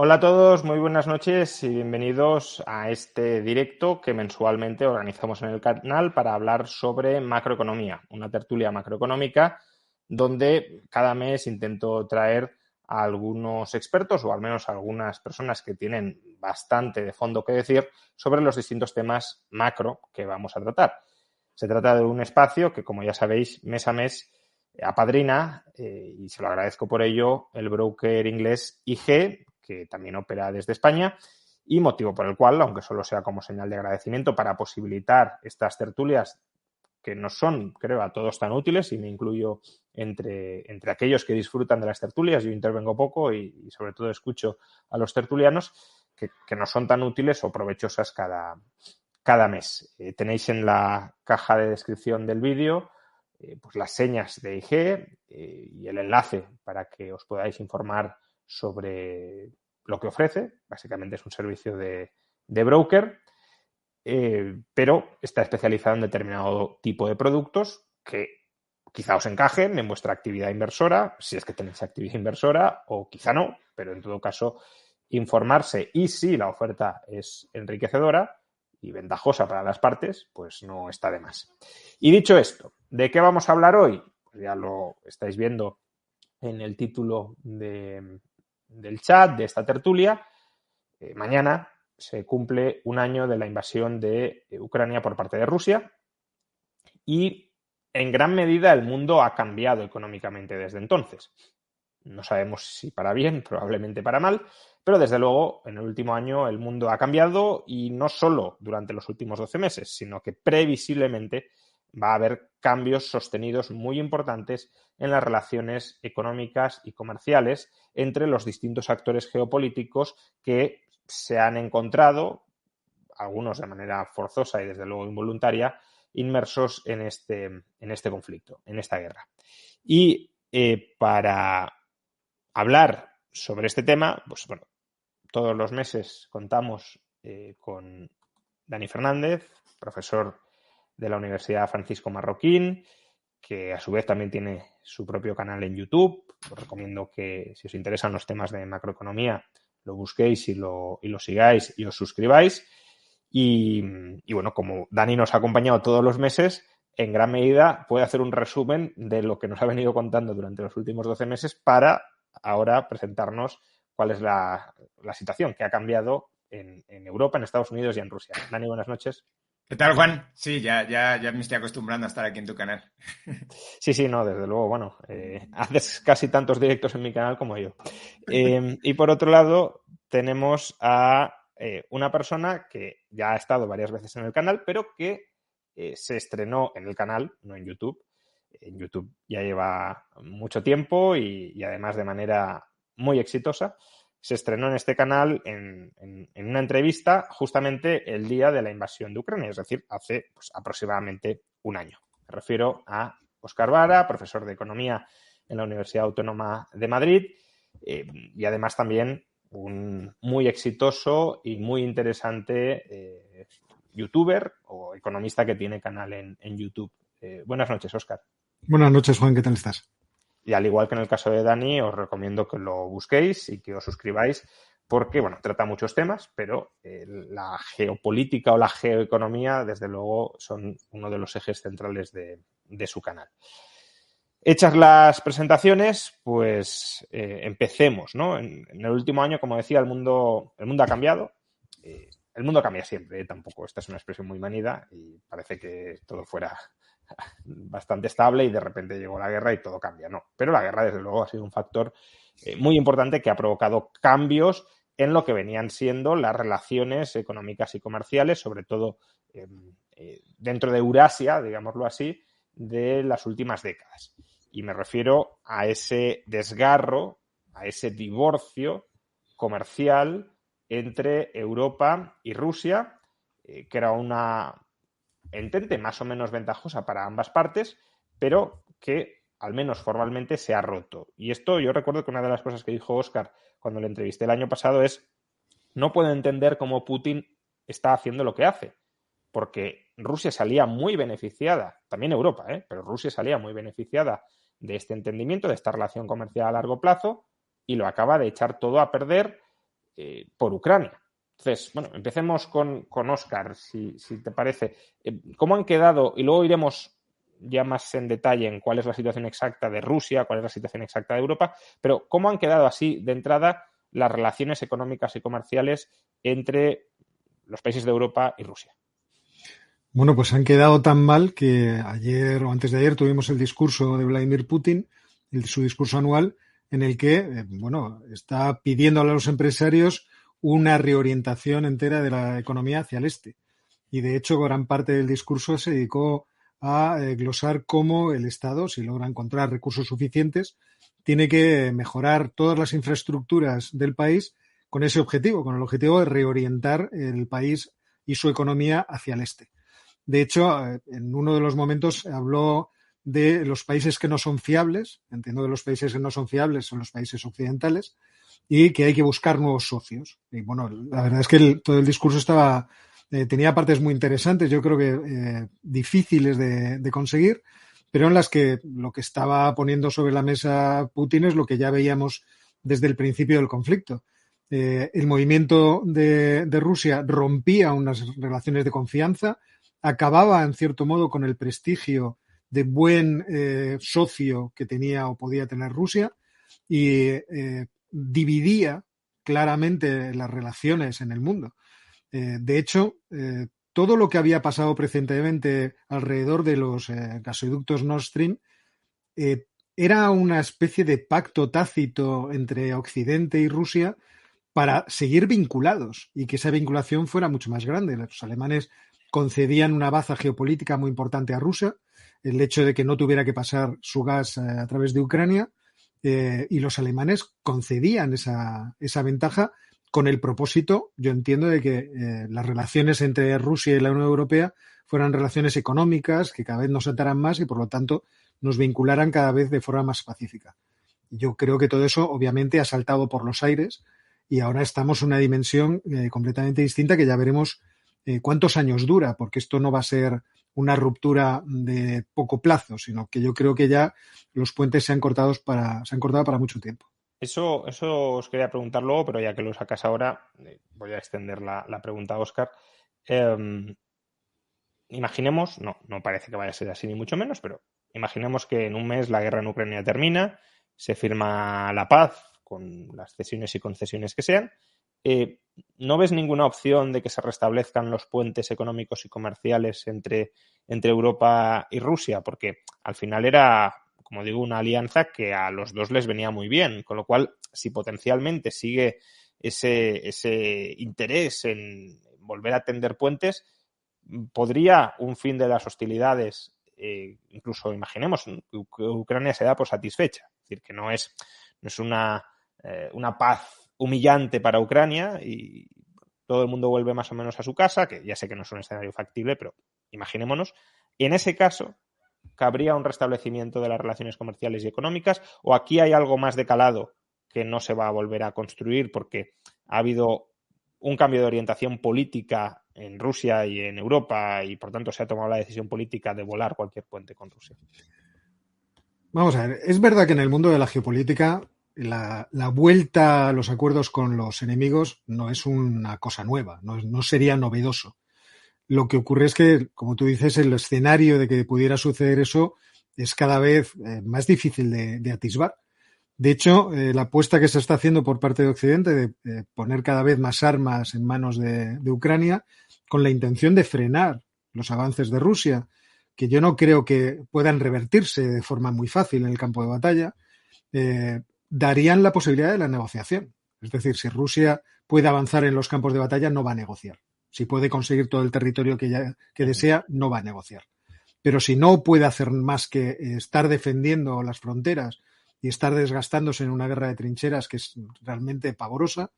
Hola a todos, muy buenas noches y bienvenidos a este directo que mensualmente organizamos en el canal para hablar sobre macroeconomía, una tertulia macroeconómica donde cada mes intento traer a algunos expertos o al menos a algunas personas que tienen bastante de fondo que decir sobre los distintos temas macro que vamos a tratar. Se trata de un espacio que, como ya sabéis, mes a mes apadrina, y se lo agradezco por ello, el broker inglés IG, que también opera desde España, y motivo por el cual, aunque solo sea como señal de agradecimiento para posibilitar estas tertulias que nos son, creo, a todos tan útiles, y me incluyo entre aquellos que disfrutan de las tertulias. Yo intervengo poco y sobre todo escucho a los tertulianos, que nos son tan útiles o provechosas cada mes. Tenéis en la caja de descripción del vídeo pues las señas de IG y el enlace para que os podáis informar sobre lo que ofrece. Básicamente es un servicio de broker, pero está especializado en determinado tipo de productos que quizá os encajen en vuestra actividad inversora, si es que tenéis actividad inversora, o quizá no, pero en todo caso informarse, y si la oferta es enriquecedora y ventajosa para las partes, pues no está de más. Y dicho esto, ¿de qué vamos a hablar hoy? Pues ya lo estáis viendo en el título del chat de esta tertulia. Mañana se cumple un año de la invasión de Ucrania por parte de Rusia y en gran medida el mundo ha cambiado económicamente desde entonces. No sabemos si para bien, probablemente para mal, pero desde luego en el último año el mundo ha cambiado, y no solo durante los últimos 12 meses, sino que previsiblemente va a haber cambios sostenidos muy importantes en las relaciones económicas y comerciales entre los distintos actores geopolíticos que se han encontrado, algunos de manera forzosa y desde luego involuntaria, inmersos en este conflicto, en esta guerra. Y para hablar sobre este tema, pues bueno, todos los meses contamos con Dani Fernández, profesor de la Universidad Francisco Marroquín, que a su vez también tiene su propio canal en YouTube. Os recomiendo que, si os interesan los temas de macroeconomía, lo busquéis y lo sigáis y os suscribáis. Y bueno, como Dani nos ha acompañado todos los meses, en gran medida puede hacer un resumen de lo que nos ha venido contando durante los últimos 12 meses para ahora presentarnos cuál es la situación que ha cambiado en Europa, en Estados Unidos y en Rusia. Dani, buenas noches. ¿Qué tal, Juan? Sí, ya me estoy acostumbrando a estar aquí en tu canal. Sí, no, desde luego, bueno, haces casi tantos directos en mi canal como yo. Y por otro lado, tenemos a una persona que ya ha estado varias veces en el canal, pero que se estrenó en el canal, no en YouTube. En YouTube ya lleva mucho tiempo y además de manera muy exitosa. Se estrenó en este canal en una entrevista justamente el día de la invasión de Ucrania, es decir, hace pues, aproximadamente un año. Me refiero a Óscar Vara, profesor de Economía en la Universidad Autónoma de Madrid, y además también un muy exitoso y muy interesante youtuber o economista que tiene canal en YouTube. Buenas noches, Óscar. Buenas noches, Juan, ¿qué tal estás? Y al igual que en el caso de Dani, os recomiendo que lo busquéis y que os suscribáis porque, bueno, trata muchos temas, pero la geopolítica o la geoeconomía, desde luego, son uno de los ejes centrales de su canal. Hechas las presentaciones, pues empecemos, ¿no? En el último año, como decía, el mundo ha cambiado. El mundo cambia siempre, tampoco esta es una expresión muy manida y parece que todo fuera bastante estable y de repente llegó la guerra y todo cambia. No, pero la guerra desde luego ha sido un factor muy importante que ha provocado cambios en lo que venían siendo las relaciones económicas y comerciales, sobre todo dentro de Eurasia, digámoslo así, de las últimas décadas. Y me refiero a ese desgarro, a ese divorcio comercial entre Europa y Rusia, que era una entente más o menos ventajosa para ambas partes, pero que al menos formalmente se ha roto. Y esto yo recuerdo que una de las cosas que dijo Óscar cuando le entrevisté el año pasado es: no puedo entender cómo Putin está haciendo lo que hace, porque Rusia salía muy beneficiada, también Europa, pero Rusia salía muy beneficiada de este entendimiento, de esta relación comercial a largo plazo, y lo acaba de echar todo a perder por Ucrania. Entonces, bueno, empecemos con Óscar, si te parece. ¿Cómo han quedado? Y luego iremos ya más en detalle en cuál es la situación exacta de Rusia, cuál es la situación exacta de Europa, pero ¿cómo han quedado así de entrada las relaciones económicas y comerciales entre los países de Europa y Rusia? Bueno, pues han quedado tan mal que ayer o antes de ayer tuvimos el discurso de Vladimir Putin, su discurso anual, en el que, está pidiendo a los empresarios una reorientación entera de la economía hacia el este. Y de hecho, gran parte del discurso se dedicó a glosar cómo el Estado, si logra encontrar recursos suficientes, tiene que mejorar todas las infraestructuras del país con ese objetivo, con el objetivo de reorientar el país y su economía hacia el este. De hecho, en uno de los momentos habló de los países que no son fiables. Entiendo que los países que no son fiables son los países occidentales y que hay que buscar nuevos socios. Y bueno, la verdad es que todo el discurso tenía partes muy interesantes, yo creo que difíciles de conseguir, pero en las que lo que estaba poniendo sobre la mesa Putin es lo que ya veíamos desde el principio del conflicto. El movimiento de Rusia rompía unas relaciones de confianza, acababa en cierto modo con el prestigio de buen socio que tenía o podía tener Rusia y dividía claramente las relaciones en el mundo. De hecho, todo lo que había pasado precedentemente alrededor de los gasoductos Nord Stream era una especie de pacto tácito entre Occidente y Rusia para seguir vinculados y que esa vinculación fuera mucho más grande. Los alemanes concedían una baza geopolítica muy importante a Rusia, el hecho de que no tuviera que pasar su gas a través de Ucrania, y los alemanes concedían esa ventaja con el propósito, yo entiendo, de que las relaciones entre Rusia y la Unión Europea fueran relaciones económicas que cada vez nos ataran más y, por lo tanto, nos vincularan cada vez de forma más pacífica. Yo creo que todo eso, obviamente, ha saltado por los aires y ahora estamos en una dimensión completamente distinta que ya veremos cuántos años dura, porque esto no va a ser una ruptura de poco plazo, sino que yo creo que ya los puentes se han cortado para mucho tiempo. Eso os quería preguntar luego, pero ya que lo sacas ahora, voy a extender la pregunta a Óscar. Imaginemos, no parece que vaya a ser así ni mucho menos, pero imaginemos que en un mes la guerra en Ucrania termina, se firma la paz con las cesiones y concesiones que sean. ¿No ves ninguna opción de que se restablezcan los puentes económicos y comerciales entre Europa y Rusia? Porque al final era, como digo, una alianza que a los dos les venía muy bien, con lo cual, si potencialmente sigue ese interés en volver a tender puentes, podría un fin de las hostilidades, incluso imaginemos que Ucrania se da por satisfecha, es decir, que no es una paz humillante para Ucrania y todo el mundo vuelve más o menos a su casa, que ya sé que no es un escenario factible, pero imaginémonos. En ese caso, ¿cabría un restablecimiento de las relaciones comerciales y económicas? ¿O aquí hay algo más de calado que no se va a volver a construir porque ha habido un cambio de orientación política en Rusia y en Europa y por tanto se ha tomado la decisión política de volar cualquier puente con Rusia? Vamos a ver, es verdad que en el mundo de la geopolítica la vuelta a los acuerdos con los enemigos no es una cosa nueva, no sería novedoso. Lo que ocurre es que, como tú dices, el escenario de que pudiera suceder eso es cada vez más difícil de atisbar. De hecho, la apuesta que se está haciendo por parte de Occidente de poner cada vez más armas en manos de Ucrania con la intención de frenar los avances de Rusia, que yo no creo que puedan revertirse de forma muy fácil en el campo de batalla, darían la posibilidad de la negociación. Es decir, si Rusia puede avanzar en los campos de batalla, no va a negociar. Si puede conseguir todo el territorio que desea, no va a negociar. Pero si no puede hacer más que estar defendiendo las fronteras y estar desgastándose en una guerra de trincheras que es realmente pavorosa,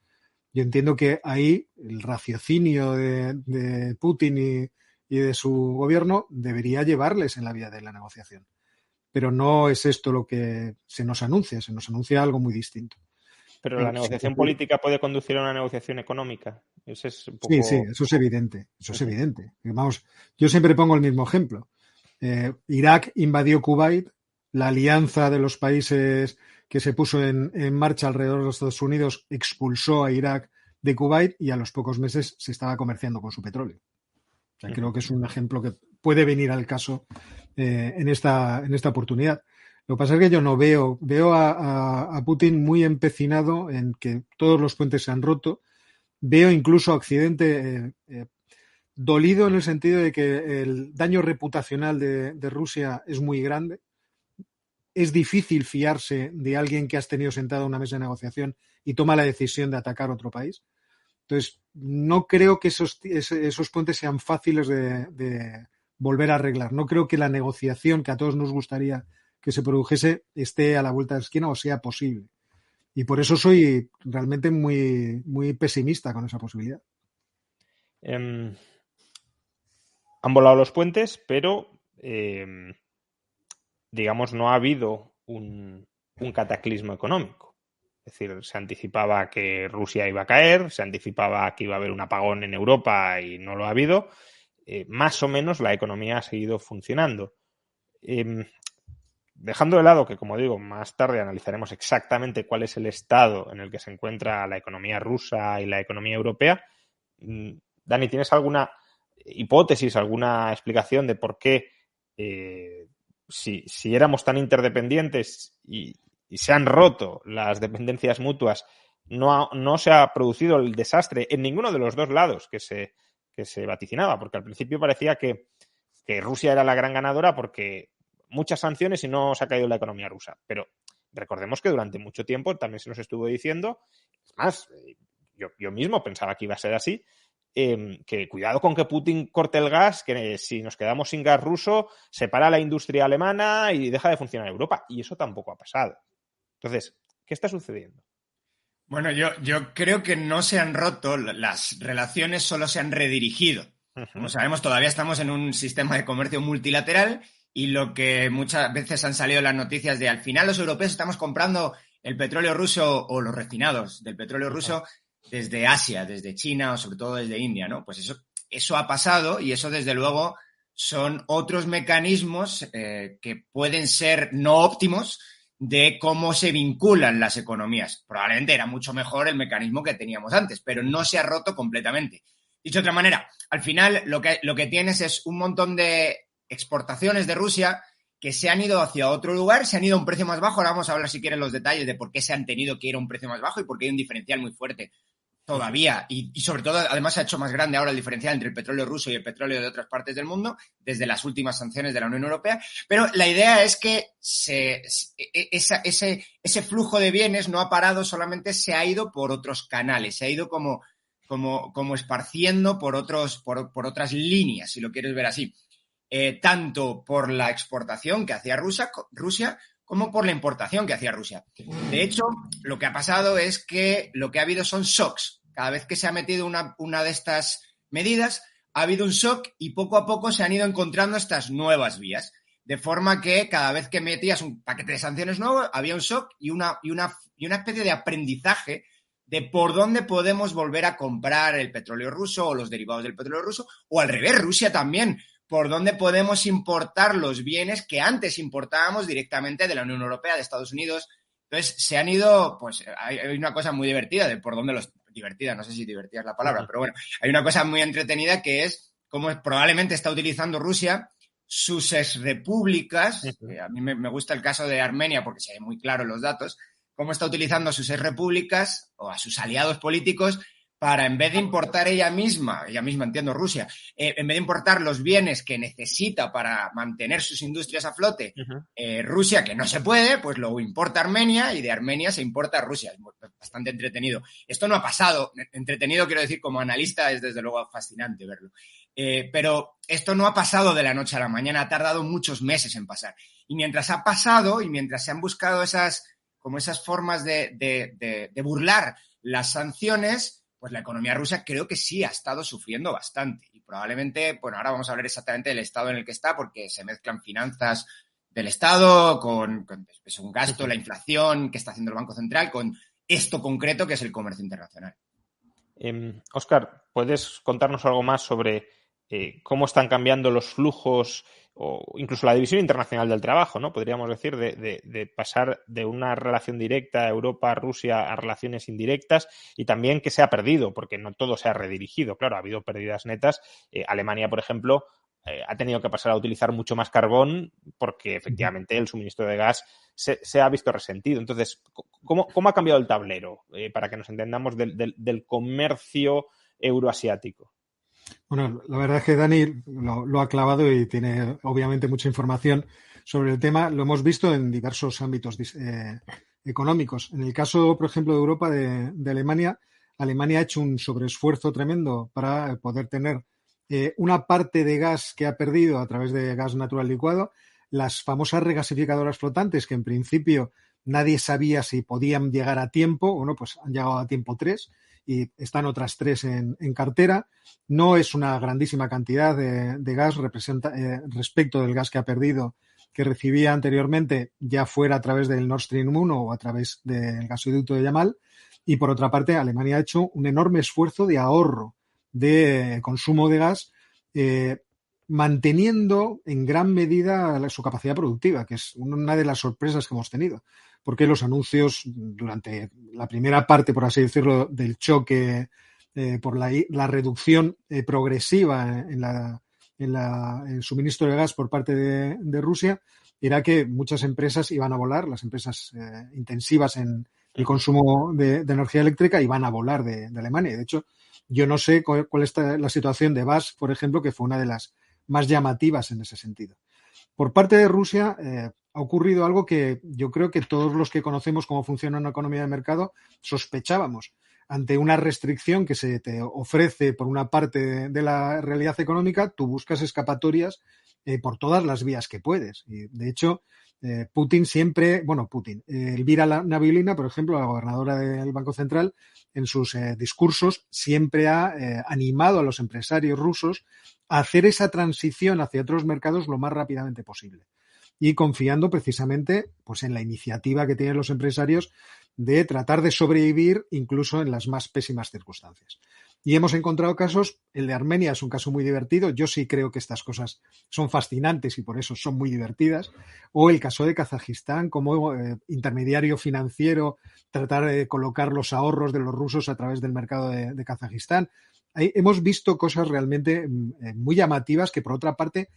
yo entiendo que ahí el raciocinio de Putin y de su gobierno debería llevarles en la vía de la negociación. Pero no es esto lo que se nos anuncia algo muy distinto. Pero la negociación política puede conducir a una negociación económica. Ese es un poco... Sí, eso es evidente. Es evidente. Vamos, yo siempre pongo el mismo ejemplo. Irak invadió Kuwait, la alianza de los países que se puso en marcha alrededor de los Estados Unidos expulsó a Irak de Kuwait y a los pocos meses se estaba comerciando con su petróleo. O sea, creo que es un ejemplo que puede venir al caso en esta oportunidad. Lo que pasa es que yo no veo a Putin muy empecinado en que todos los puentes se han roto. Veo incluso a Occidente dolido en el sentido de que el daño reputacional de Rusia es muy grande. Es difícil fiarse de alguien que has tenido sentado a una mesa de negociación y toma la decisión de atacar a otro país. Entonces, no creo que esos puentes sean fáciles de volver a arreglar. No creo que la negociación que a todos nos gustaría que se produjese esté a la vuelta de la esquina o sea posible. Y por eso soy realmente muy, muy pesimista con esa posibilidad. Han volado los puentes, pero digamos, no ha habido un cataclismo económico. Es decir, se anticipaba que Rusia iba a caer, se anticipaba que iba a haber un apagón en Europa y no lo ha habido. Más o menos la economía ha seguido funcionando. Dejando de lado que, como digo, más tarde analizaremos exactamente cuál es el estado en el que se encuentra la economía rusa y la economía europea. Dani, ¿tienes alguna hipótesis, alguna explicación de por qué si éramos tan interdependientes y se han roto las dependencias mutuas, no se ha producido el desastre en ninguno de los dos lados que se vaticinaba? Porque al principio parecía que Rusia era la gran ganadora porque muchas sanciones y no se ha caído la economía rusa. Pero recordemos que durante mucho tiempo también se nos estuvo diciendo, es más, yo mismo pensaba que iba a ser así, que cuidado con que Putin corte el gas, que si nos quedamos sin gas ruso, se para la industria alemana y deja de funcionar Europa. Y eso tampoco ha pasado. Entonces, ¿qué está sucediendo? Bueno, yo creo que no se han roto las relaciones, solo se han redirigido. Como sabemos, todavía estamos en un sistema de comercio multilateral y lo que muchas veces han salido las noticias de al final los europeos estamos comprando el petróleo ruso o los refinados del petróleo ruso desde Asia, desde China o sobre todo desde India, ¿no? Pues eso ha pasado y eso desde luego son otros mecanismos que pueden ser no óptimos de cómo se vinculan las economías. Probablemente era mucho mejor el mecanismo que teníamos antes, pero no se ha roto completamente. Dicho de otra manera, al final lo que tienes es un montón de exportaciones de Rusia que se han ido hacia otro lugar, se han ido a un precio más bajo. Ahora vamos a hablar, si quieren, los detalles de por qué se han tenido que ir a un precio más bajo y por qué hay un diferencial muy fuerte todavía. Y sobre todo, además, se ha hecho más grande ahora el diferencial entre el petróleo ruso y el petróleo de otras partes del mundo desde las últimas sanciones de la Unión Europea. Pero la idea es que ese flujo de bienes no ha parado, solamente se ha ido por otros canales, se ha ido como esparciendo por otras líneas, si lo quieres ver así. Tanto por la exportación que hacía Rusia como por la importación que hacía Rusia. De hecho, lo que ha pasado es que lo que ha habido son shocks. Cada vez que se ha metido una de estas medidas, ha habido un shock y poco a poco se han ido encontrando estas nuevas vías. De forma que cada vez que metías un paquete de sanciones nuevo, había un shock y una especie de aprendizaje de por dónde podemos volver a comprar el petróleo ruso o los derivados del petróleo ruso, o al revés, Rusia también, por dónde podemos importar los bienes que antes importábamos directamente de la Unión Europea, de Estados Unidos. Entonces, se han ido, pues hay una cosa muy divertida de por dónde divertida, no sé si divertida es la palabra, pero bueno, hay una cosa muy entretenida que es cómo probablemente está utilizando Rusia sus exrepúblicas. A mí me gusta el caso de Armenia porque se ve muy claro los datos, cómo está utilizando sus exrepúblicas o a sus aliados políticos para, en vez de importar ella misma, entiendo Rusia, en vez de importar los bienes que necesita para mantener sus industrias a flote, Rusia, que no se puede, pues lo importa Armenia y de Armenia se importa a Rusia. Es bastante entretenido. Esto no ha pasado. Entretenido, quiero decir, como analista es desde luego fascinante verlo. Pero esto no ha pasado de la noche a la mañana, ha tardado muchos meses en pasar. Y mientras ha pasado y mientras se han buscado esas formas de burlar las sanciones, pues la economía rusa creo que sí ha estado sufriendo bastante. Y probablemente, bueno, ahora vamos a hablar exactamente del estado en el que está, porque se mezclan finanzas del Estado con un gasto, la inflación que está haciendo el Banco Central, con esto concreto que es el comercio internacional. Óscar, ¿puedes contarnos algo más sobre cómo están cambiando los flujos o incluso la División Internacional del Trabajo, ¿no? Podríamos decir, de pasar de una relación directa Europa-Rusia a relaciones indirectas, y también que se ha perdido, porque no todo se ha redirigido. Claro, ha habido pérdidas netas. Alemania, por ejemplo, ha tenido que pasar a utilizar mucho más carbón porque efectivamente el suministro de gas se ha visto resentido. Entonces, ¿cómo ha cambiado el tablero para que nos entendamos del comercio euroasiático? Bueno, la verdad es que Dani lo ha clavado y tiene obviamente mucha información sobre el tema. Lo hemos visto en diversos ámbitos económicos. En el caso, por ejemplo, de Europa, de Alemania, Alemania ha hecho un sobreesfuerzo tremendo para poder tener una parte de gas que ha perdido a través de gas natural licuado, las famosas regasificadoras flotantes, que en principio nadie sabía si podían llegar a tiempo. Bueno, pues han llegado a tiempo 3 y están otras 3 en cartera. No es una grandísima cantidad de gas respecto del gas que ha perdido, que recibía anteriormente, ya fuera a través del Nord Stream 1 o a través del gasoducto de Yamal. Y por otra parte, Alemania ha hecho un enorme esfuerzo de ahorro de consumo de gas, manteniendo en gran medida su capacidad productiva, que es una de las sorpresas que hemos tenido, porque los anuncios durante la primera parte, por así decirlo, del choque por la reducción progresiva en el suministro de gas por parte de Rusia, era que muchas empresas iban a volar, las empresas intensivas en el consumo de energía eléctrica iban a volar de Alemania. De hecho, yo no sé cuál es la situación de BASF, por ejemplo, que fue una de las más llamativas en ese sentido. Por parte de Rusia ha ocurrido algo que yo creo que todos los que conocemos cómo funciona una economía de mercado sospechábamos. Ante una restricción que se te ofrece por una parte de la realidad económica, tú buscas escapatorias por todas las vías que puedes. Y de hecho, Putin siempre, Elvira Nabiullina, por ejemplo, la gobernadora del Banco Central, en sus discursos siempre ha animado a los empresarios rusos a hacer esa transición hacia otros mercados lo más rápidamente posible. Y confiando precisamente pues, en la iniciativa que tienen los empresarios de tratar de sobrevivir incluso en las más pésimas circunstancias. Y hemos encontrado casos, el de Armenia es un caso muy divertido, yo sí creo que estas cosas son fascinantes y por eso son muy divertidas, o el caso de Kazajistán como intermediario financiero, tratar de colocar los ahorros de los rusos a través del mercado de Kazajistán. Ahí hemos visto cosas realmente muy llamativas que por otra parte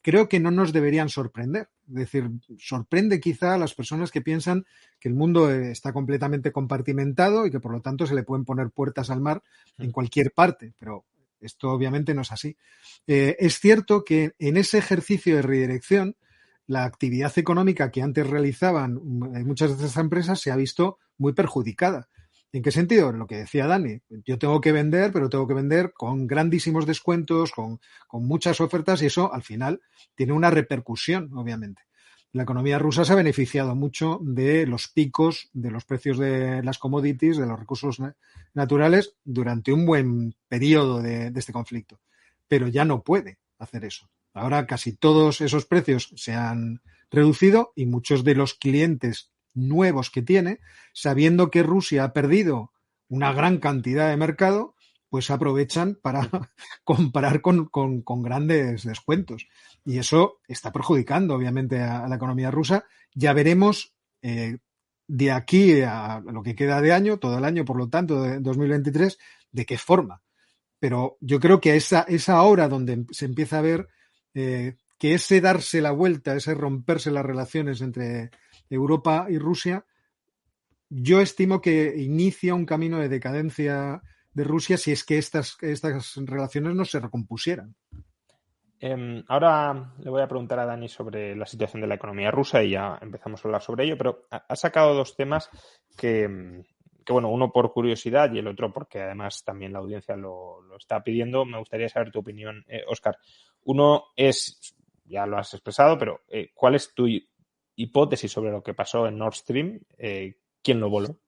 creo que no nos deberían sorprender. Es decir, sorprende quizá a las personas que piensan que el mundo está completamente compartimentado y que por lo tanto se le pueden poner puertas al mar en cualquier parte, pero esto obviamente no es así. Es cierto que en ese ejercicio de redirección, la actividad económica que antes realizaban muchas de estas empresas se ha visto muy perjudicada. ¿En qué sentido? Lo que decía Dani, yo tengo que vender, pero tengo que vender con grandísimos descuentos, con muchas ofertas y eso al final tiene una repercusión, obviamente. La economía rusa se ha beneficiado mucho de los picos de los precios de las commodities, de los recursos naturales, durante un buen periodo de este conflicto, pero ya no puede hacer eso. Ahora casi todos esos precios se han reducido y muchos de los clientes nuevos que tiene, sabiendo que Rusia ha perdido una gran cantidad de mercado, pues aprovechan para comprar con grandes descuentos. Y eso está perjudicando, obviamente, a la economía rusa. Ya veremos de aquí a lo que queda de año, todo el año, por lo tanto, de 2023, de qué forma. Pero yo creo que es ahora donde se empieza a ver que ese darse la vuelta, ese romperse las relaciones entre Europa y Rusia, yo estimo que inicia un camino de decadencia de Rusia si es que estas relaciones no se recompusieran. Ahora le voy a preguntar a Dani sobre la situación de la economía rusa y ya empezamos a hablar sobre ello, pero ha sacado dos temas que bueno, uno por curiosidad y el otro porque además también la audiencia lo está pidiendo. Me gustaría saber tu opinión, Óscar. Uno es, ya lo has expresado, pero ¿cuál es tu hipótesis sobre lo que pasó en Nord Stream? ¿Quién lo voló?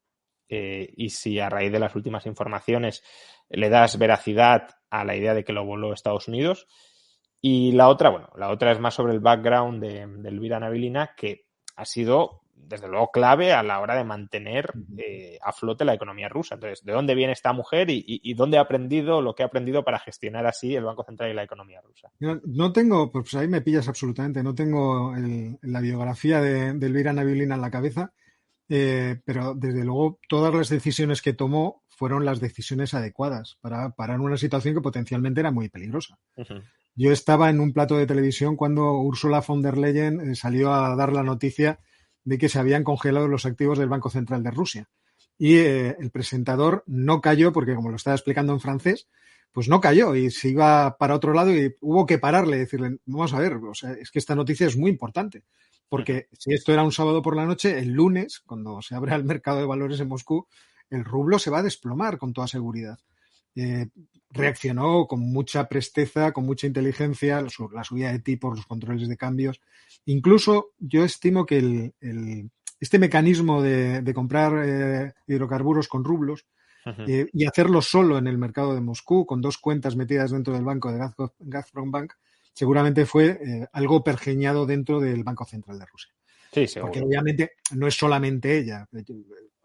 Y si a raíz de las últimas informaciones le das veracidad a la idea de que lo voló Estados Unidos. Y la otra es más sobre el background de Elvira Nabiullina, que ha sido desde luego clave a la hora de mantener a flote la economía rusa. Entonces, ¿de dónde viene esta mujer y dónde ha aprendido lo que ha aprendido para gestionar así el Banco Central y la economía rusa? No tengo, pues ahí me pillas absolutamente, no tengo la biografía de Elvira Nabiulina en la cabeza, pero desde luego todas las decisiones que tomó fueron las decisiones adecuadas para parar una situación que potencialmente era muy peligrosa. Uh-huh. Yo estaba en un plato de televisión cuando Ursula von der Leyen salió a dar la noticia de que se habían congelado los activos del Banco Central de Rusia. Y el presentador no cayó, porque como lo estaba explicando en francés, pues no cayó y se iba para otro lado y hubo que pararle y decirle, vamos a ver, o sea, es que esta noticia es muy importante, porque si esto era un sábado por la noche, el lunes, cuando se abre el mercado de valores en Moscú, el rublo se va a desplomar con toda seguridad. Reaccionó con mucha presteza, con mucha inteligencia, la subida de tipos, los controles de cambios. Incluso yo estimo que este mecanismo de comprar hidrocarburos con rublos y hacerlo solo en el mercado de Moscú, con 2 cuentas metidas dentro del banco de Gazprom Bank, seguramente fue algo pergeñado dentro del Banco Central de Rusia. Sí, seguro. Porque obviamente no es solamente ella.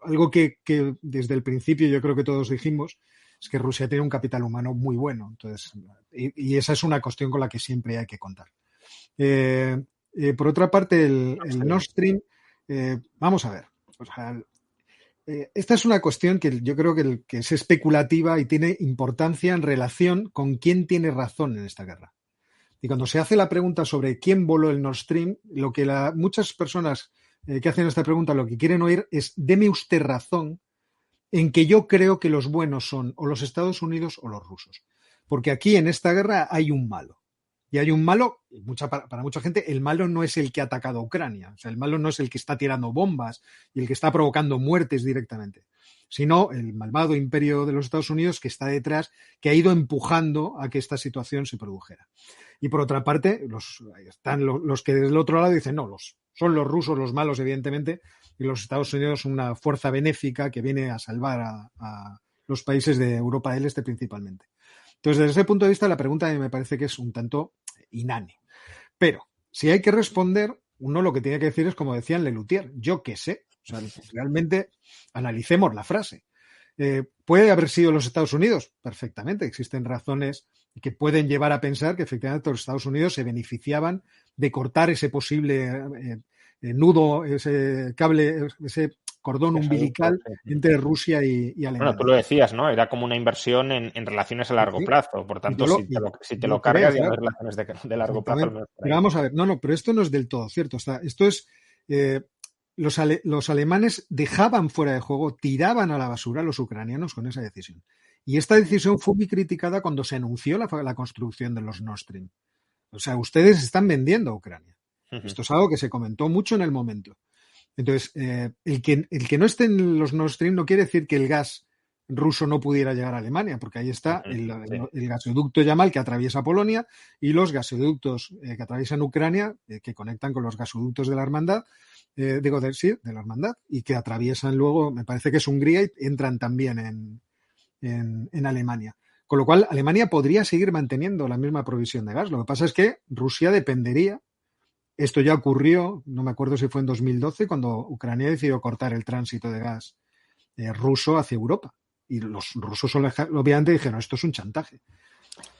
Algo que desde el principio yo creo que todos dijimos es que Rusia tiene un capital humano muy bueno. Entonces, y esa es una cuestión con la que siempre hay que contar. Por otra parte, el Nord Stream, vamos a ver. O sea, esta es una cuestión que yo creo que es especulativa y tiene importancia en relación con quién tiene razón en esta guerra. Y cuando se hace la pregunta sobre quién voló el Nord Stream, lo que muchas personas que hacen esta pregunta lo que quieren oír es: deme usted razón en que yo creo que los buenos son o los Estados Unidos o los rusos. Porque aquí en esta guerra hay un malo. Y hay un malo, para mucha gente, el malo no es el que ha atacado a Ucrania. O sea, el malo no es el que está tirando bombas y el que está provocando muertes directamente, sino el malvado imperio de los Estados Unidos que está detrás, que ha ido empujando a que esta situación se produjera. Y por otra parte, están los que del otro lado dicen, no, son los rusos los malos, evidentemente, y los Estados Unidos una fuerza benéfica que viene a salvar a los países de Europa del Este principalmente. Entonces, desde ese punto de vista, la pregunta me parece que es un tanto inane. Pero, si hay que responder, uno lo que tiene que decir es, como decían Lelutier, yo qué sé. O sea, realmente analicemos la frase. ¿Puede haber sido los Estados Unidos? Perfectamente. Existen razones que pueden llevar a pensar que efectivamente los Estados Unidos se beneficiaban de cortar ese posible nudo, ese cable, ese cordón umbilical entre Rusia y Alemania. Bueno, tú lo decías, ¿no? Era como una inversión en relaciones a largo plazo. Por tanto, si te lo cargas, ya no hay relaciones de largo plazo. Pero vamos a ver, pero esto no es del todo cierto. Esto es... Los alemanes dejaban fuera de juego, tiraban a la basura a los ucranianos con esa decisión. Y esta decisión fue muy criticada cuando se anunció la construcción de los Nord Stream. O sea, ustedes están vendiendo a Ucrania. Esto es algo que se comentó mucho en el momento. Entonces, el que no esté en los Nord Stream no quiere decir que el gas ruso no pudiera llegar a Alemania, porque ahí está el gasoducto Yamal que atraviesa Polonia y los gasoductos que atraviesan Ucrania, que conectan con los gasoductos de la Hermandad, de la Hermandad, y que atraviesan luego, me parece que es Hungría, y entran también en Alemania. Con lo cual, Alemania podría seguir manteniendo la misma provisión de gas. Lo que pasa es que Rusia dependería. Esto ya ocurrió, no me acuerdo si fue en 2012, cuando Ucrania decidió cortar el tránsito de gas ruso hacia Europa. Y los rusos obviamente dijeron, esto es un chantaje.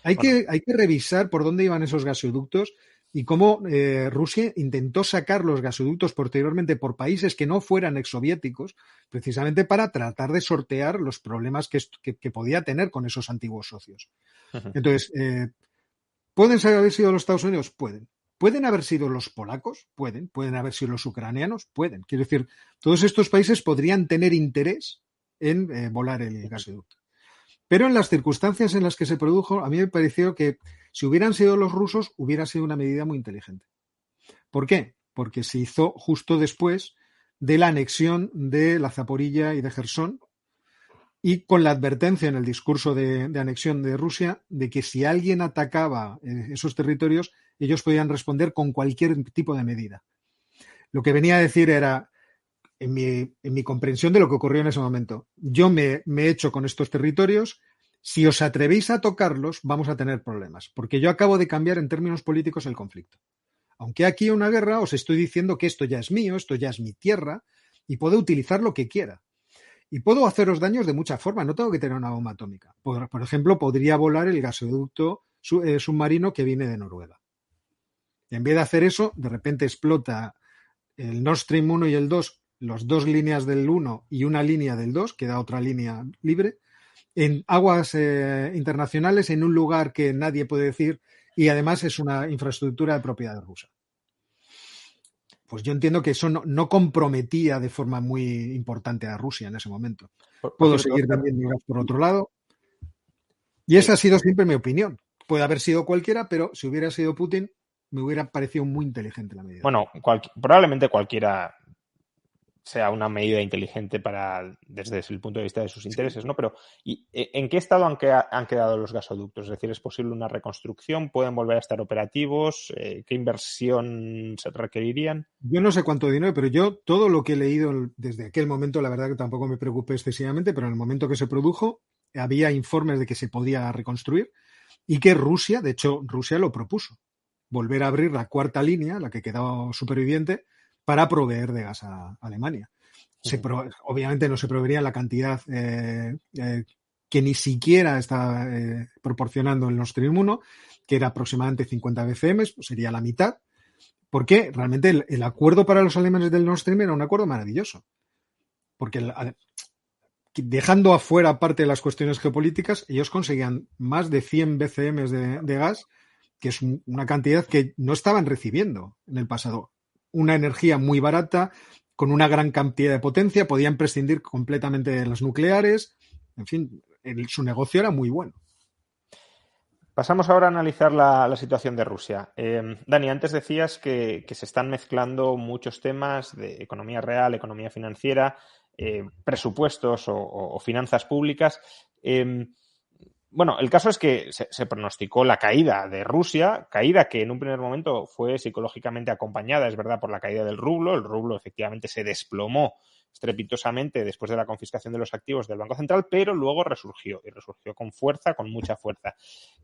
Hay que revisar por dónde iban esos gasoductos y cómo Rusia intentó sacar los gasoductos posteriormente por países que no fueran exsoviéticos, precisamente para tratar de sortear los problemas que podía tener con esos antiguos socios. Entonces, ¿pueden haber sido los Estados Unidos? Pueden. ¿Pueden haber sido los polacos? Pueden. ¿Pueden haber sido los ucranianos? Pueden. Quiero decir, todos estos países podrían tener interés en volar el gasoducto. Pero en las circunstancias en las que se produjo, a mí me pareció que si hubieran sido los rusos, hubiera sido una medida muy inteligente. ¿Por qué? Porque se hizo justo después de la anexión de la Zaporilla y de Jersón, y con la advertencia en el discurso de anexión de Rusia de que si alguien atacaba esos territorios, ellos podían responder con cualquier tipo de medida. Lo que venía a decir era, en mi comprensión de lo que ocurrió en ese momento, yo me he hecho con estos territorios, si os atrevéis a tocarlos, vamos a tener problemas, porque yo acabo de cambiar en términos políticos el conflicto. aunque aquí hay una guerra, os estoy diciendo que esto ya es mío, esto ya es mi tierra, y puedo utilizar lo que quiera. Y puedo haceros daños de muchas formas, no tengo que tener una bomba atómica. Por ejemplo, podría volar el gasoducto submarino que viene de Noruega. Y en vez de hacer eso, de repente explota el Nord Stream 1 y el 2, las dos líneas del 1 y una línea del 2, queda otra línea libre, en aguas internacionales, en un lugar que nadie puede decir, y además es una infraestructura de propiedad rusa. Pues yo entiendo que eso no comprometía de forma muy importante a Rusia en ese momento. Puedo seguir vendiendo gas por otro lado. Y esa ha sido siempre mi opinión. Puede haber sido cualquiera, pero si hubiera sido Putin, me hubiera parecido muy inteligente la medida. Bueno, probablemente cualquiera sea una medida inteligente desde el punto de vista de sus intereses, ¿no? Pero ¿en qué estado han quedado los gasoductos? Es decir, ¿es posible una reconstrucción? ¿Pueden volver a estar operativos? ¿Qué inversión se requerirían? Yo no sé cuánto dinero, pero yo todo lo que he leído desde aquel momento, la verdad que tampoco me preocupé excesivamente, pero en el momento que se produjo había informes de que se podía reconstruir y que Rusia, de hecho, Rusia lo propuso, volver a abrir la cuarta línea, la que quedaba superviviente, para proveer de gas a Alemania. Obviamente no se proveería la cantidad que ni siquiera está proporcionando el Nord Stream 1, que era aproximadamente 50 BCM, pues sería la mitad, porque realmente el acuerdo para los alemanes del Nord Stream era un acuerdo maravilloso. Porque dejando afuera parte de las cuestiones geopolíticas, ellos conseguían más de 100 BCM de gas, que es una cantidad que no estaban recibiendo en el pasado. Una energía muy barata, con una gran cantidad de potencia, podían prescindir completamente de las nucleares. En fin, su negocio era muy bueno. Pasamos ahora a analizar la situación de Rusia. Dani, antes decías que se están mezclando muchos temas de economía real, economía financiera, presupuestos o finanzas públicas. Bueno, el caso es que se pronosticó la caída de Rusia, caída que en un primer momento fue psicológicamente acompañada, es verdad, por la caída del rublo. El rublo efectivamente se desplomó estrepitosamente después de la confiscación de los activos del Banco Central, pero luego resurgió, y resurgió con fuerza, con mucha fuerza.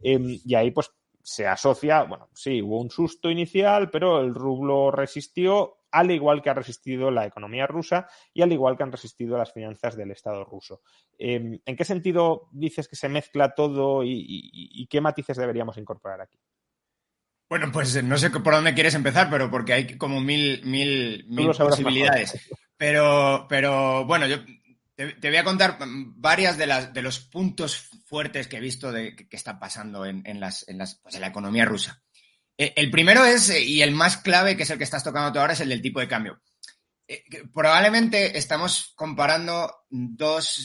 Y ahí pues se asocia, bueno, sí, hubo un susto inicial, pero el rublo resistió, al igual que ha resistido la economía rusa y al igual que han resistido las finanzas del Estado ruso. ¿En qué sentido dices que se mezcla todo y qué matices deberíamos incorporar aquí? Bueno, pues no sé por dónde quieres empezar, pero porque hay como mil posibilidades. Pero bueno, yo te voy a contar varias de los puntos fuertes que he visto que están pasando en la economía rusa. El primero es, y el más clave, que es el que estás tocando tú ahora, es el del tipo de cambio. Probablemente estamos comparando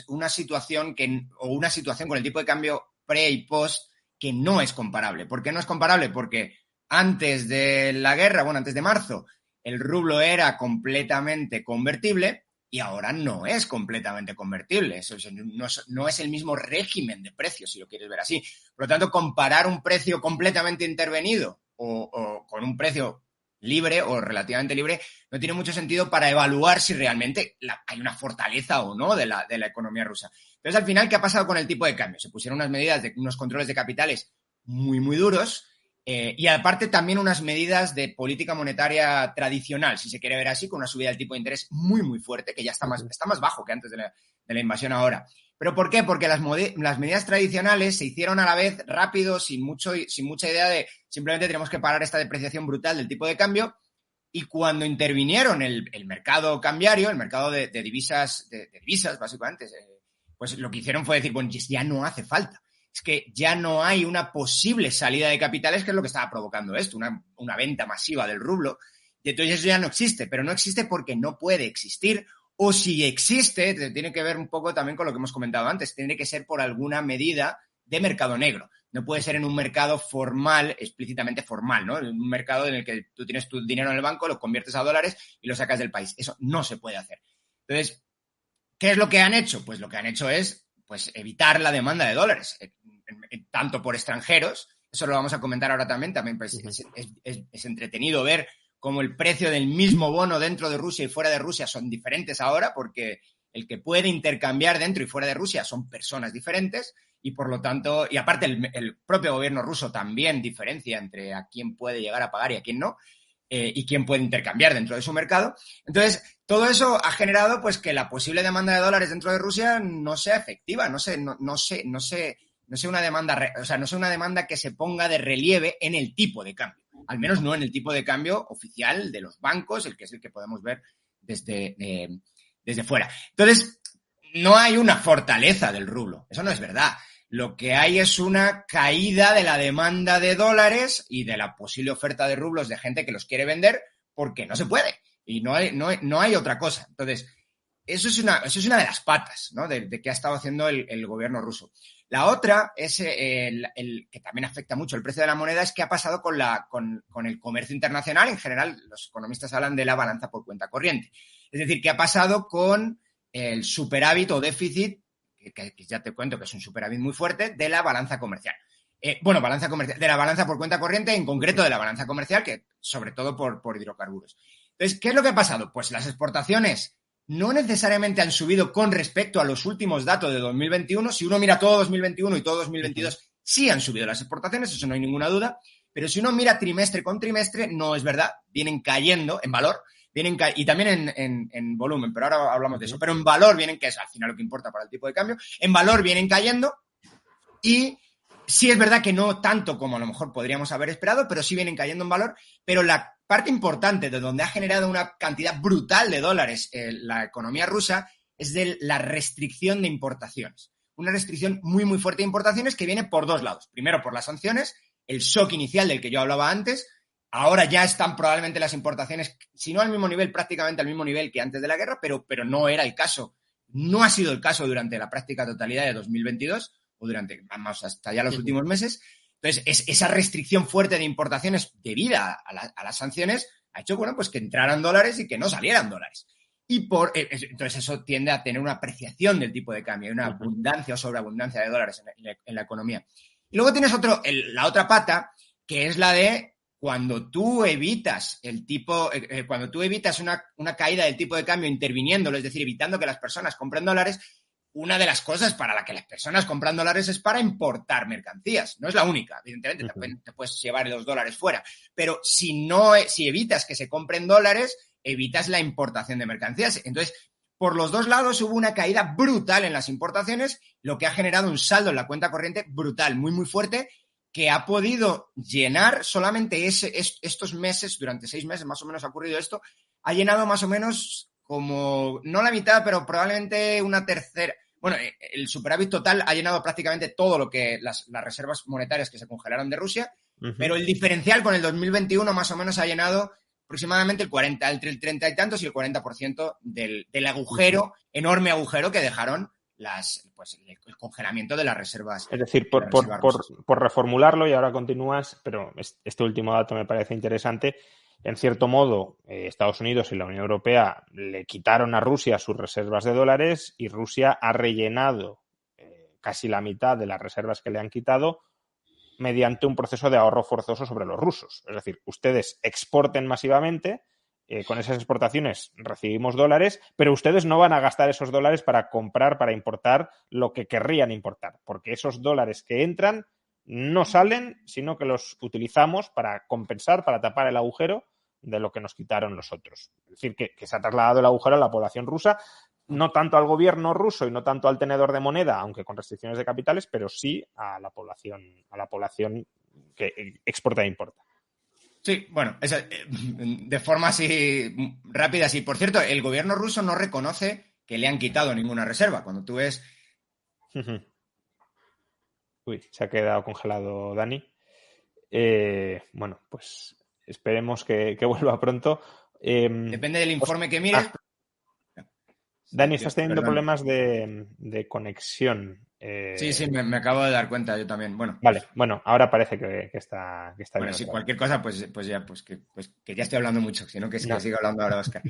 una situación con el tipo de cambio pre y post que no es comparable. ¿Por qué no es comparable? Porque antes de la guerra, antes de marzo, el rublo era completamente convertible y ahora no es completamente convertible. Eso no es el mismo régimen de precios, si lo quieres ver así. Por lo tanto, comparar un precio completamente intervenido o con un precio libre o relativamente libre no tiene mucho sentido para evaluar si realmente hay una fortaleza o no de la economía rusa. Entonces, al final, ¿qué ha pasado con el tipo de cambio? Se pusieron unos controles de capitales muy, muy duros. Y aparte también unas medidas de política monetaria tradicional, si se quiere ver así, con una subida del tipo de interés muy, muy fuerte, que ya está más bajo que antes de la invasión ahora. ¿Pero por qué? Porque las medidas tradicionales se hicieron a la vez rápido, sin mucha idea de simplemente tenemos que parar esta depreciación brutal del tipo de cambio. Y cuando intervinieron el mercado cambiario, el mercado de divisas, básicamente, pues lo que hicieron fue decir, bueno, ya no hace falta. Es que ya no hay una posible salida de capitales, que es lo que estaba provocando esto, una venta masiva del rublo. Y entonces eso ya no existe, pero no existe porque no puede existir, o si existe, tiene que ver un poco también con lo que hemos comentado antes, tiene que ser por alguna medida de mercado negro. No puede ser en un mercado formal, explícitamente formal, ¿no? En un mercado en el que tú tienes tu dinero en el banco, lo conviertes a dólares y lo sacas del país. Eso no se puede hacer. Entonces, ¿qué es lo que han hecho? Pues lo que han hecho es evitar la demanda de dólares, tanto por extranjeros. Eso lo vamos a comentar ahora también pues, es entretenido ver cómo el precio del mismo bono dentro de Rusia y fuera de Rusia son diferentes ahora, porque el que puede intercambiar dentro y fuera de Rusia son personas diferentes y por lo tanto, y aparte el propio gobierno ruso también diferencia entre a quién puede llegar a pagar y a quién no. y quién puede intercambiar dentro de su mercado. Entonces, todo eso ha generado pues que la posible demanda de dólares dentro de Rusia no sea efectiva, no sea una demanda, o sea, no sea una demanda que se ponga de relieve en el tipo de cambio, al menos no en el tipo de cambio oficial de los bancos, el que es el que podemos ver desde fuera. Entonces, no hay una fortaleza del rublo, eso no es verdad. Lo que hay es una caída de la demanda de dólares y de la posible oferta de rublos de gente que los quiere vender porque no se puede y no hay otra cosa. Entonces, eso es una de las patas, ¿no? de que ha estado haciendo el gobierno ruso. La otra es el que también afecta mucho el precio de la moneda, es que ha pasado con el comercio internacional. En general, los economistas hablan de la balanza por cuenta corriente. Es decir, que ha pasado con el superávit o déficit, que ya te cuento que es un superávit muy fuerte, de la balanza comercial. Balanza comercial, de la balanza por cuenta corriente, en concreto de la balanza comercial, que sobre todo por hidrocarburos. Entonces, ¿qué es lo que ha pasado? Pues las exportaciones no necesariamente han subido con respecto a los últimos datos de 2021. Si uno mira todo 2021 y todo 2022, sí han subido las exportaciones, eso no hay ninguna duda. Pero si uno mira trimestre con trimestre, no es verdad. Vienen cayendo en valor, y también en volumen, pero ahora hablamos de eso. Pero en valor que es al final lo que importa para el tipo de cambio, en valor vienen cayendo y sí es verdad que no tanto como a lo mejor podríamos haber esperado, pero sí vienen cayendo en valor. Pero la parte importante de donde ha generado una cantidad brutal de dólares la economía rusa es de la restricción de importaciones. Una restricción muy, muy fuerte de importaciones que viene por dos lados. Primero, por las sanciones, el shock inicial del que yo hablaba antes. Ahora ya están probablemente las importaciones, si no al mismo nivel, prácticamente al mismo nivel que antes de la guerra, pero no era el caso. No ha sido el caso durante la práctica totalidad de 2022 o hasta ya los últimos meses. Entonces, esa restricción fuerte de importaciones debida a las sanciones ha hecho, pues que entraran dólares y que no salieran dólares. Entonces, eso tiende a tener una apreciación del tipo de cambio, una abundancia o sobreabundancia de dólares en la economía. Y luego tienes la otra pata, que es la de cuando tú evitas una caída del tipo de cambio interviniéndolo, es decir, evitando que las personas compren dólares. Una de las cosas para la que las personas compran dólares es para importar mercancías. No es la única, evidentemente, te puedes llevar los dólares fuera. Pero si evitas que se compren dólares, evitas la importación de mercancías. Entonces, por los dos lados hubo una caída brutal en las importaciones, lo que ha generado un saldo en la cuenta corriente brutal, muy, muy fuerte, que ha podido llenar solamente estos meses, durante 6 meses más o menos ha ocurrido esto, ha llenado más o menos como, no la mitad, pero probablemente una tercera. Bueno, el superávit total ha llenado prácticamente todo lo que las reservas monetarias que se congelaron de Rusia, pero el diferencial con el 2021 más o menos ha llenado aproximadamente entre el 30 y tantos y el 40% del agujero, enorme agujero que dejaron el congelamiento de las reservas. Es decir, por reformularlo, y ahora continúas, pero este último dato me parece interesante. En cierto modo, Estados Unidos y la Unión Europea le quitaron a Rusia sus reservas de dólares y Rusia ha rellenado casi la mitad de las reservas que le han quitado mediante un proceso de ahorro forzoso sobre los rusos. Es decir, ustedes exporten masivamente, con esas exportaciones recibimos dólares, pero ustedes no van a gastar esos dólares para comprar, para importar lo que querrían importar, porque esos dólares que entran no salen, sino que los utilizamos para compensar, para tapar el agujero de lo que nos quitaron los otros. Es decir, que se ha trasladado el agujero a la población rusa, no tanto al gobierno ruso y no tanto al tenedor de moneda, aunque con restricciones de capitales, pero sí a la población que exporta e importa. Sí, bueno, de forma así rápida, sí. Por cierto, el gobierno ruso no reconoce que le han quitado ninguna reserva. Cuando tú ves... Uy, se ha quedado congelado Dani. Bueno, pues esperemos que vuelva pronto. Depende del informe que mires. Dani, estás teniendo problemas de conexión. Sí, me acabo de dar cuenta yo también. Bueno. Vale, bueno, ahora parece que está bien. Bueno, si cualquier cosa, pues que ya estoy hablando mucho, sino que siga hablando ahora Óscar.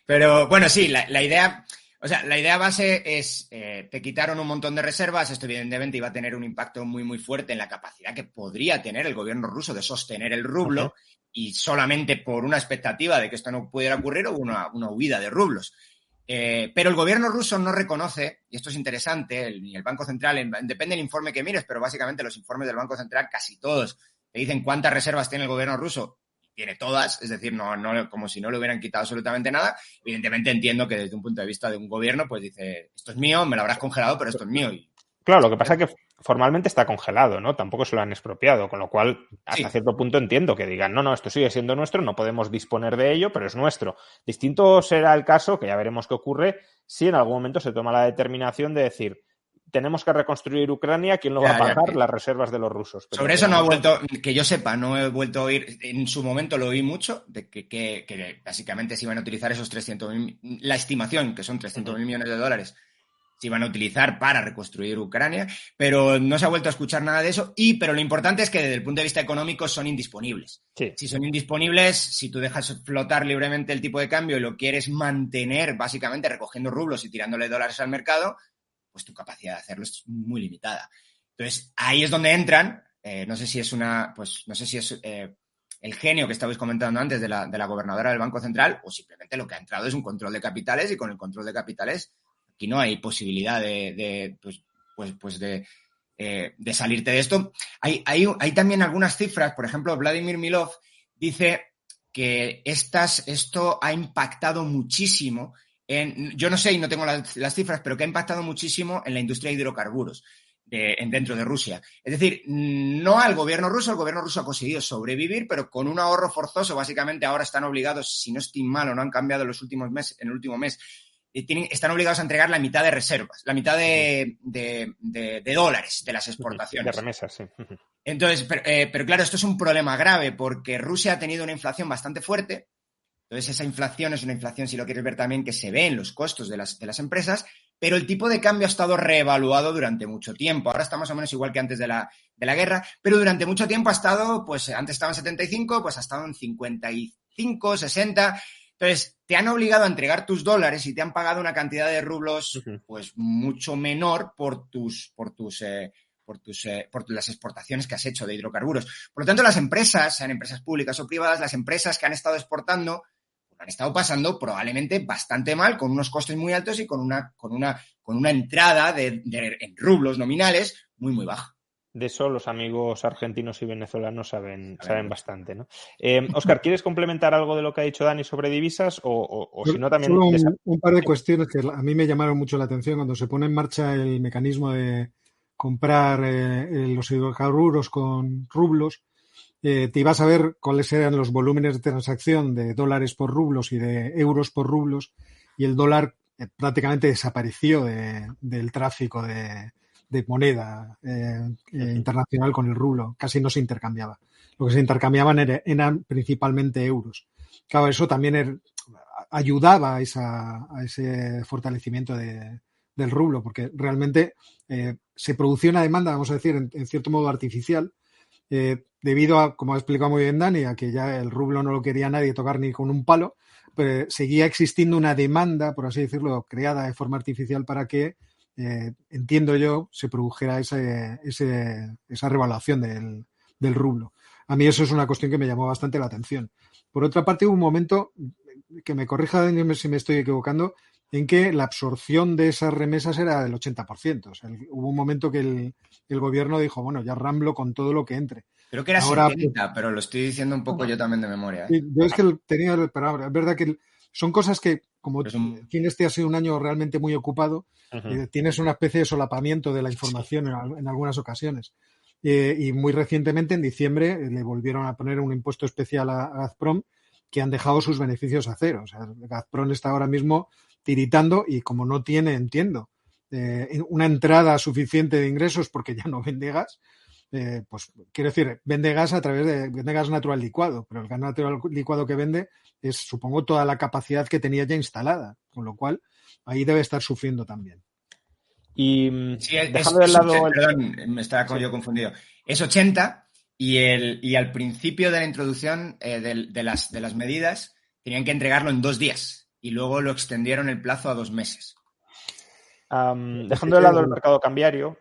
Pero bueno, sí, la idea... O sea, la idea base es, te quitaron un montón de reservas, esto evidentemente iba a tener un impacto muy, muy fuerte en la capacidad que podría tener el gobierno ruso de sostener el rublo, y solamente por una expectativa de que esto no pudiera ocurrir hubo una huida de rublos. Pero el gobierno ruso no reconoce, y esto es interesante, ni el Banco Central, depende del informe que mires, pero básicamente los informes del Banco Central, casi todos, te dicen cuántas reservas tiene el gobierno ruso, tiene todas, es decir, no como si no le hubieran quitado absolutamente nada. Evidentemente entiendo que desde un punto de vista de un gobierno, pues dice, esto es mío, me lo habrás congelado, pero esto es mío. Claro, lo que pasa es que formalmente está congelado, ¿no? Tampoco se lo han expropiado, con lo cual hasta cierto punto entiendo que digan, no, esto sigue siendo nuestro, no podemos disponer de ello, pero es nuestro. Distinto será el caso, que ya veremos qué ocurre, si en algún momento se toma la determinación de decir, tenemos que reconstruir Ucrania, ¿quién lo va a pagar? Las reservas de los rusos. Pero sobre eso no ha vuelto, que yo sepa, no he vuelto a oír, en su momento lo oí mucho, de que básicamente se iban a utilizar esos 300.000, la estimación, que son 300.000 millones de dólares, se iban a utilizar para reconstruir Ucrania, pero no se ha vuelto a escuchar nada de eso, pero lo importante es que desde el punto de vista económico son indisponibles. Sí. Si son indisponibles, si tú dejas flotar libremente el tipo de cambio y lo quieres mantener básicamente recogiendo rublos y tirándole dólares al mercado, pues tu capacidad de hacerlo es muy limitada. Entonces, ahí es donde entran, no sé si es el genio que estabais comentando antes de la gobernadora del Banco Central, o simplemente lo que ha entrado es un control de capitales, y con el control de capitales aquí no hay posibilidad de salirte de esto. Hay también algunas cifras, por ejemplo, Vladimir Milov dice que esto ha impactado muchísimo yo no sé y no tengo las cifras, pero que ha impactado muchísimo en la industria de hidrocarburos dentro de Rusia. Es decir, no al gobierno ruso, el gobierno ruso ha conseguido sobrevivir, pero con un ahorro forzoso. Básicamente ahora están obligados, si no estoy mal o no han cambiado en el último mes, están obligados a entregar la mitad de reservas, la mitad de dólares de las exportaciones. De remesas, sí. Entonces, pero claro, esto es un problema grave porque Rusia ha tenido una inflación bastante fuerte. Entonces, esa inflación es una inflación, si lo quieres ver también, que se ve en los costos de las empresas, pero el tipo de cambio ha estado reevaluado durante mucho tiempo. Ahora está más o menos igual que antes de la guerra, pero durante mucho tiempo ha estado, pues antes estaba en 75, pues ha estado en 55, 60. Entonces, te han obligado a entregar tus dólares y te han pagado una cantidad de rublos, pues mucho menor por las exportaciones que has hecho de hidrocarburos. Por lo tanto, las empresas, sean empresas públicas o privadas, las empresas que han estado exportando han estado pasando probablemente bastante mal, con unos costes muy altos y con una entrada en rublos nominales muy, muy baja. De eso los amigos argentinos y venezolanos saben bastante, ¿no? Óscar, ¿quieres complementar algo de lo que ha dicho Dani sobre divisas? O si no, también... Solo un par de cuestiones que a mí me llamaron mucho la atención cuando se pone en marcha el mecanismo de comprar los hidrocarburos con rublos. Te ibas a ver cuáles eran los volúmenes de transacción de dólares por rublos y de euros por rublos, y el dólar prácticamente desapareció del tráfico de moneda internacional con el rublo. Casi no se intercambiaba. Lo que se intercambiaban eran principalmente euros. Claro, eso también ayudaba a ese fortalecimiento del rublo, porque realmente se producía una demanda, vamos a decir, en cierto modo artificial, debido a, como ha explicado muy bien Dani, a que ya el rublo no lo quería nadie tocar ni con un palo, pero seguía existiendo una demanda, por así decirlo, creada de forma artificial para que, entiendo yo, se produjera esa revaluación del rublo. A mí eso es una cuestión que me llamó bastante la atención. Por otra parte, hubo un momento, que me corrija Dani si me estoy equivocando, en que la absorción de esas remesas era del 80%. O sea, hubo un momento que el gobierno dijo, bueno, ya ramblo con todo lo que entre. Creo que era ahora, 70, pero lo estoy diciendo un poco yo también de memoria. Yo es que tenía palabra. Es verdad que son cosas que, como tienes ha sido un año realmente muy ocupado, tienes una especie de solapamiento de la información en algunas ocasiones. Y muy recientemente, en diciembre, le volvieron a poner un impuesto especial a Gazprom, que han dejado sus beneficios a cero. O sea, Gazprom está ahora mismo tiritando y como no tiene, entiendo, una entrada suficiente de ingresos porque ya no vende gas, pues quiero decir, vende gas vende gas natural licuado, pero el gas natural licuado que vende es, supongo, toda la capacidad que tenía ya instalada, con lo cual ahí debe estar sufriendo también. Y sí, dejando de lado... Perdón, me estaba yo confundido. Es 80 y al principio de la introducción de las medidas tenían que entregarlo en 2 días. Y luego lo extendieron el plazo a 2 meses. Dejando de lado el mercado cambiario,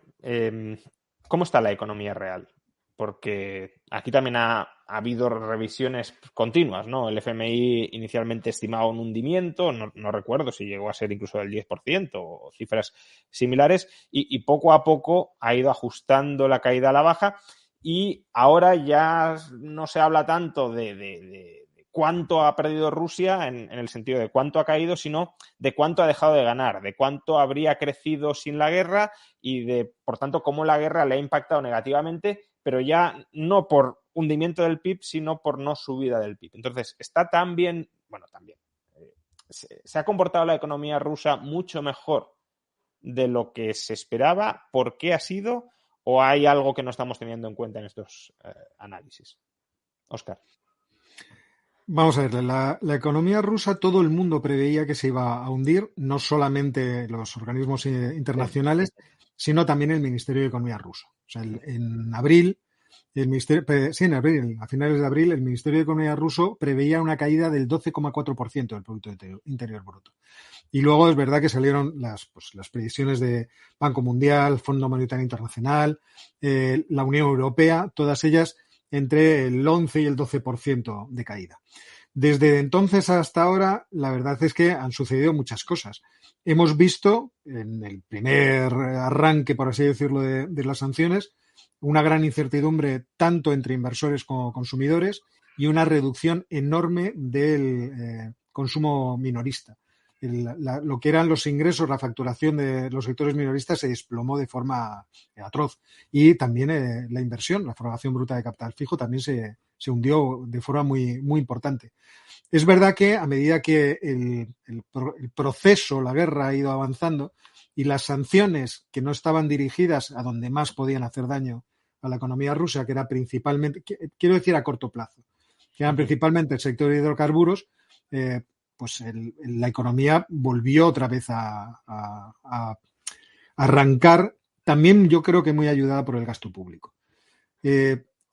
¿cómo está la economía real? Porque aquí también ha habido revisiones continuas, ¿no? El FMI inicialmente estimaba un hundimiento, no recuerdo si llegó a ser incluso del 10% o cifras similares, y poco a poco ha ido ajustando la caída a la baja. y ahora ya no se habla tanto de cuánto ha perdido Rusia en el sentido de cuánto ha caído, sino de cuánto ha dejado de ganar, de cuánto habría crecido sin la guerra y de, por tanto, cómo la guerra le ha impactado negativamente, pero ya no por hundimiento del PIB, sino por no subida del PIB. Entonces, está también, se ha comportado la economía rusa mucho mejor de lo que se esperaba. ¿Por qué ha sido? ¿O hay algo que no estamos teniendo en cuenta en estos análisis? Óscar. Vamos a ver, la economía rusa todo el mundo preveía que se iba a hundir, no solamente los organismos internacionales, sino también el Ministerio de Economía ruso. O sea, en abril, a finales de abril, el Ministerio de Economía ruso preveía una caída del 12,4% del Producto Interior Bruto. Y luego es verdad que salieron las previsiones de Banco Mundial, Fondo Monetario Internacional, la Unión Europea, todas ellas entre el 11 y el 12% de caída. Desde entonces hasta ahora, la verdad es que han sucedido muchas cosas. Hemos visto, en el primer arranque, por así decirlo, de las sanciones, una gran incertidumbre tanto entre inversores como consumidores y una reducción enorme del consumo minorista. Lo que eran los ingresos, la facturación de los sectores minoristas se desplomó de forma atroz. Y también la inversión, la formación bruta de capital fijo también se hundió de forma muy, muy importante. Es verdad que a medida que el proceso, la guerra ha ido avanzando y las sanciones que no estaban dirigidas a donde más podían hacer daño a la economía rusa, que era principalmente, quiero decir a corto plazo, que eran principalmente el sector de hidrocarburos, pues la economía volvió otra vez a arrancar, también yo creo que muy ayudada por el gasto público.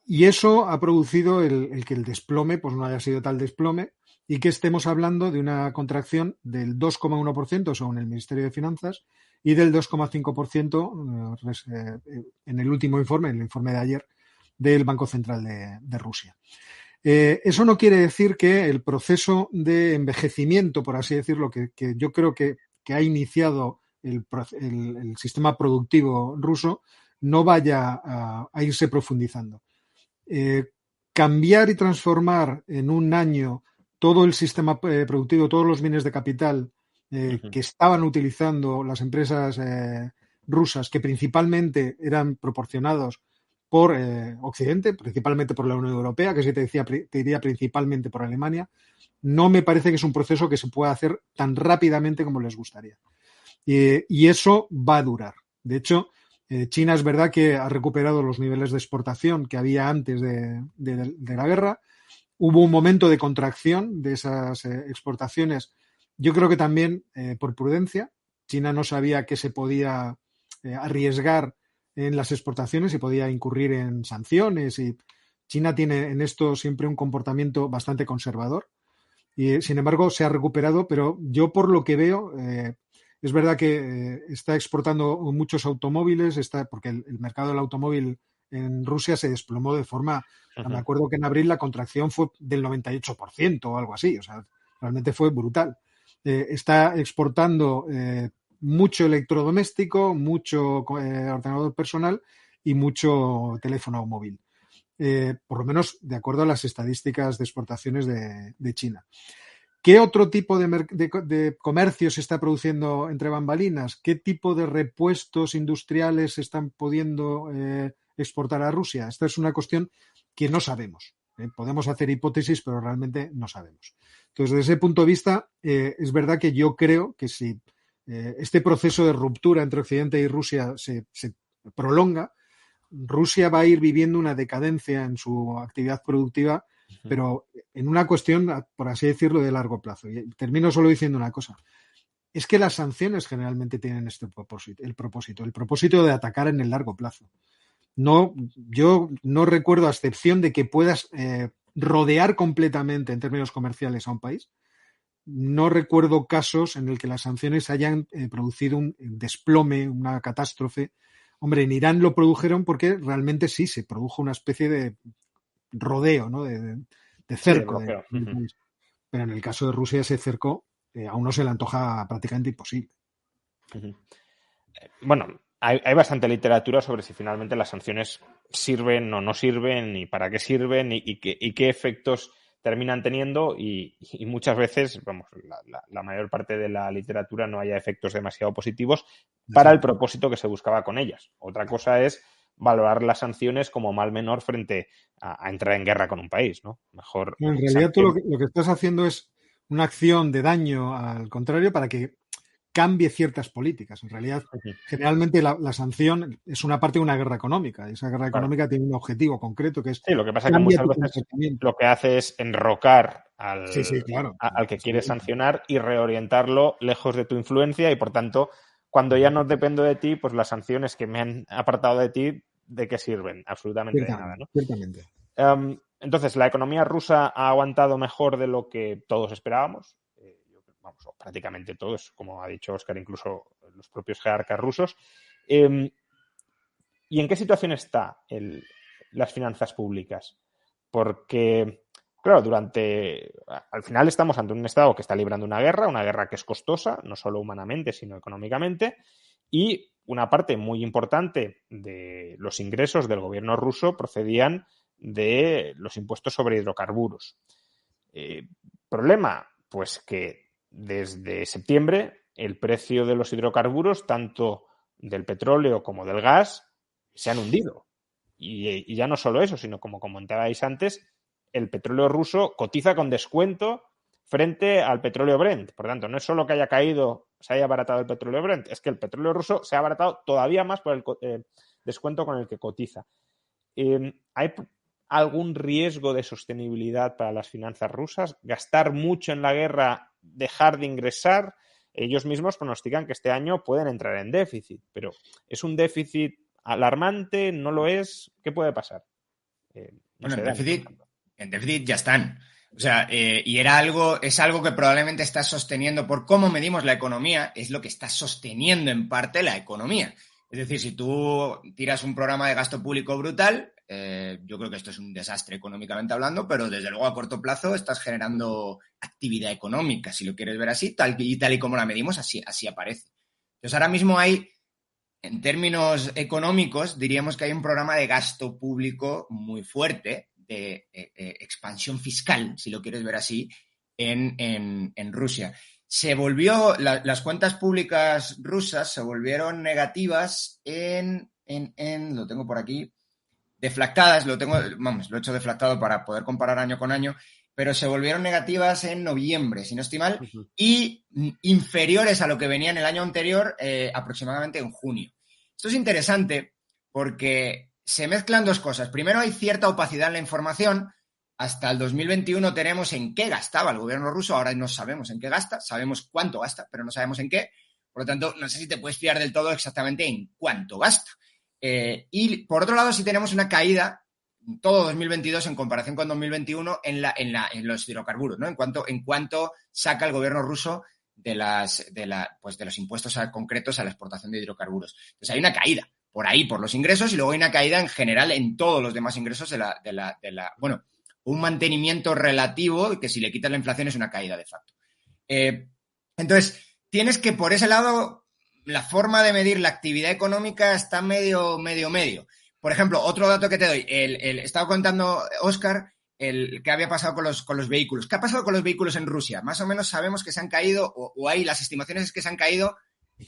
Y eso ha producido el que el desplome pues no haya sido tal desplome y que estemos hablando de una contracción del 2,1% según el Ministerio de Finanzas y del 2,5% en el último informe, en el informe de ayer del Banco Central de Rusia. Eso no quiere decir que el proceso de envejecimiento, por así decirlo, que yo creo que ha iniciado el sistema productivo ruso, no vaya a irse profundizando. Cambiar y transformar en un año todo el sistema productivo, todos los bienes de capital que estaban utilizando las empresas rusas, que principalmente eran proporcionados por Occidente, principalmente por la Unión Europea, que sí te diría principalmente por Alemania, no me parece que es un proceso que se pueda hacer tan rápidamente como les gustaría. Y eso va a durar. De hecho, China es verdad que ha recuperado los niveles de exportación que había antes de la guerra. Hubo un momento de contracción de esas exportaciones. Yo creo que también por prudencia. China no sabía que se podía arriesgar en las exportaciones y podía incurrir en sanciones. Y China tiene en esto siempre un comportamiento bastante conservador. Y sin embargo se ha recuperado, pero yo por lo que veo... es verdad que está exportando muchos automóviles, porque el mercado del automóvil en Rusia se desplomó de forma... Me acuerdo que en abril la contracción fue del 98% o algo así, o sea, realmente fue brutal. Está exportando mucho electrodoméstico, mucho ordenador personal y mucho teléfono móvil. Por lo menos de acuerdo a las estadísticas de exportaciones de China. ¿Qué otro tipo de comercio se está produciendo entre bambalinas? ¿Qué tipo de repuestos industriales se están pudiendo exportar a Rusia? Esta es una cuestión que no sabemos. Podemos hacer hipótesis, pero realmente no sabemos. Entonces, desde ese punto de vista, es verdad que yo creo que si este proceso de ruptura entre Occidente y Rusia se prolonga, Rusia va a ir viviendo una decadencia en su actividad productiva, pero en una cuestión, por así decirlo, de largo plazo. Y termino solo diciendo una cosa. Es que las sanciones generalmente tienen el propósito de atacar en el largo plazo. No, yo no recuerdo, a excepción de que puedas rodear completamente en términos comerciales a un país, no recuerdo casos en el que las sanciones hayan producido un desplome, una catástrofe. Hombre, en Irán lo produjeron porque realmente sí se produjo una especie de rodeo, ¿no? De cerco. Sí, pero en el caso de Rusia ese cerco a uno se le antoja prácticamente imposible. Bueno, hay bastante literatura sobre si finalmente las sanciones sirven o no sirven, y para qué sirven, y qué efectos terminan teniendo, y muchas veces, vamos, la mayor parte de la literatura no haya efectos demasiado positivos para el propósito que se buscaba con ellas. Otra cosa es valorar las sanciones como mal menor frente a entrar en guerra con un país, ¿no? Mejor. En realidad tú lo que estás haciendo es una acción de daño al contrario para que cambie ciertas políticas. En realidad, generalmente la sanción es una parte de una guerra económica, y esa guerra económica tiene un objetivo concreto que es... Sí, lo que pasa es que muchas veces lo que hace es enrocar al que quiere sancionar y reorientarlo lejos de tu influencia, y por tanto, cuando ya no dependo de ti, pues las sanciones que me han apartado de ti, ¿de qué sirven? Absolutamente de nada, ¿no? Ciertamente. Entonces, la economía rusa ha aguantado mejor de lo que todos esperábamos. Vamos, prácticamente todos, como ha dicho Óscar, incluso los propios jerarcas rusos. ¿Y en qué situación está las finanzas públicas? Porque, claro, al final estamos ante un Estado que está librando una guerra que es costosa, no solo humanamente, sino económicamente, y una parte muy importante de los ingresos del gobierno ruso procedían de los impuestos sobre hidrocarburos. Problema, pues que desde septiembre el precio de los hidrocarburos, tanto del petróleo como del gas, se han hundido. Y ya no solo eso, sino como comentabais antes, el petróleo ruso cotiza con descuento frente al petróleo Brent. Por tanto, no es solo que haya caído, se haya abaratado el petróleo Brent, es que el petróleo ruso se ha abaratado todavía más por el descuento con el que cotiza. ¿Hay algún riesgo de sostenibilidad para las finanzas rusas? ¿Gastar mucho en la guerra, dejar de ingresar? Ellos mismos pronostican que este año pueden entrar en déficit, pero ¿es un déficit alarmante? ¿No lo es? ¿Qué puede pasar? En déficit ya están. O sea, y es algo que probablemente está sosteniendo, por cómo medimos la economía, es lo que está sosteniendo en parte la economía. Es decir, si tú tiras un programa de gasto público brutal, yo creo que esto es un desastre económicamente hablando, pero desde luego a corto plazo estás generando actividad económica, si lo quieres ver así, tal y como la medimos, así aparece. Entonces ahora mismo en términos económicos, diríamos que hay un programa de gasto público muy fuerte, de expansión fiscal, si lo quieres ver así, en Rusia. Las cuentas públicas rusas se volvieron negativas lo tengo por aquí, deflactadas, lo he hecho deflactado para poder comparar año con año, pero se volvieron negativas en noviembre, si no estoy mal, y inferiores a lo que venía en el año anterior, aproximadamente en junio. Esto es interesante porque se mezclan dos cosas. Primero, hay cierta opacidad en la información. Hasta el 2021 tenemos en qué gastaba el gobierno ruso, ahora no sabemos en qué gasta, sabemos cuánto gasta, pero no sabemos en qué. Por lo tanto, no sé si te puedes fiar del todo exactamente en cuánto gasta. Y por otro lado, sí tenemos una caída en todo 2022 en comparación con 2021 en los hidrocarburos, ¿no? En cuanto saca el gobierno ruso de los impuestos concretos a la exportación de hidrocarburos. Entonces hay una caída por ahí, por los ingresos, y luego hay una caída en general en todos los demás ingresos bueno, un mantenimiento relativo que si le quitas la inflación es una caída de facto. Entonces, tienes que por ese lado, la forma de medir la actividad económica está medio. Por ejemplo, otro dato que te doy, estaba contando Óscar qué había pasado con los vehículos. ¿Qué ha pasado con los vehículos en Rusia? Más o menos sabemos que se han caído, o hay las estimaciones es que se han caído,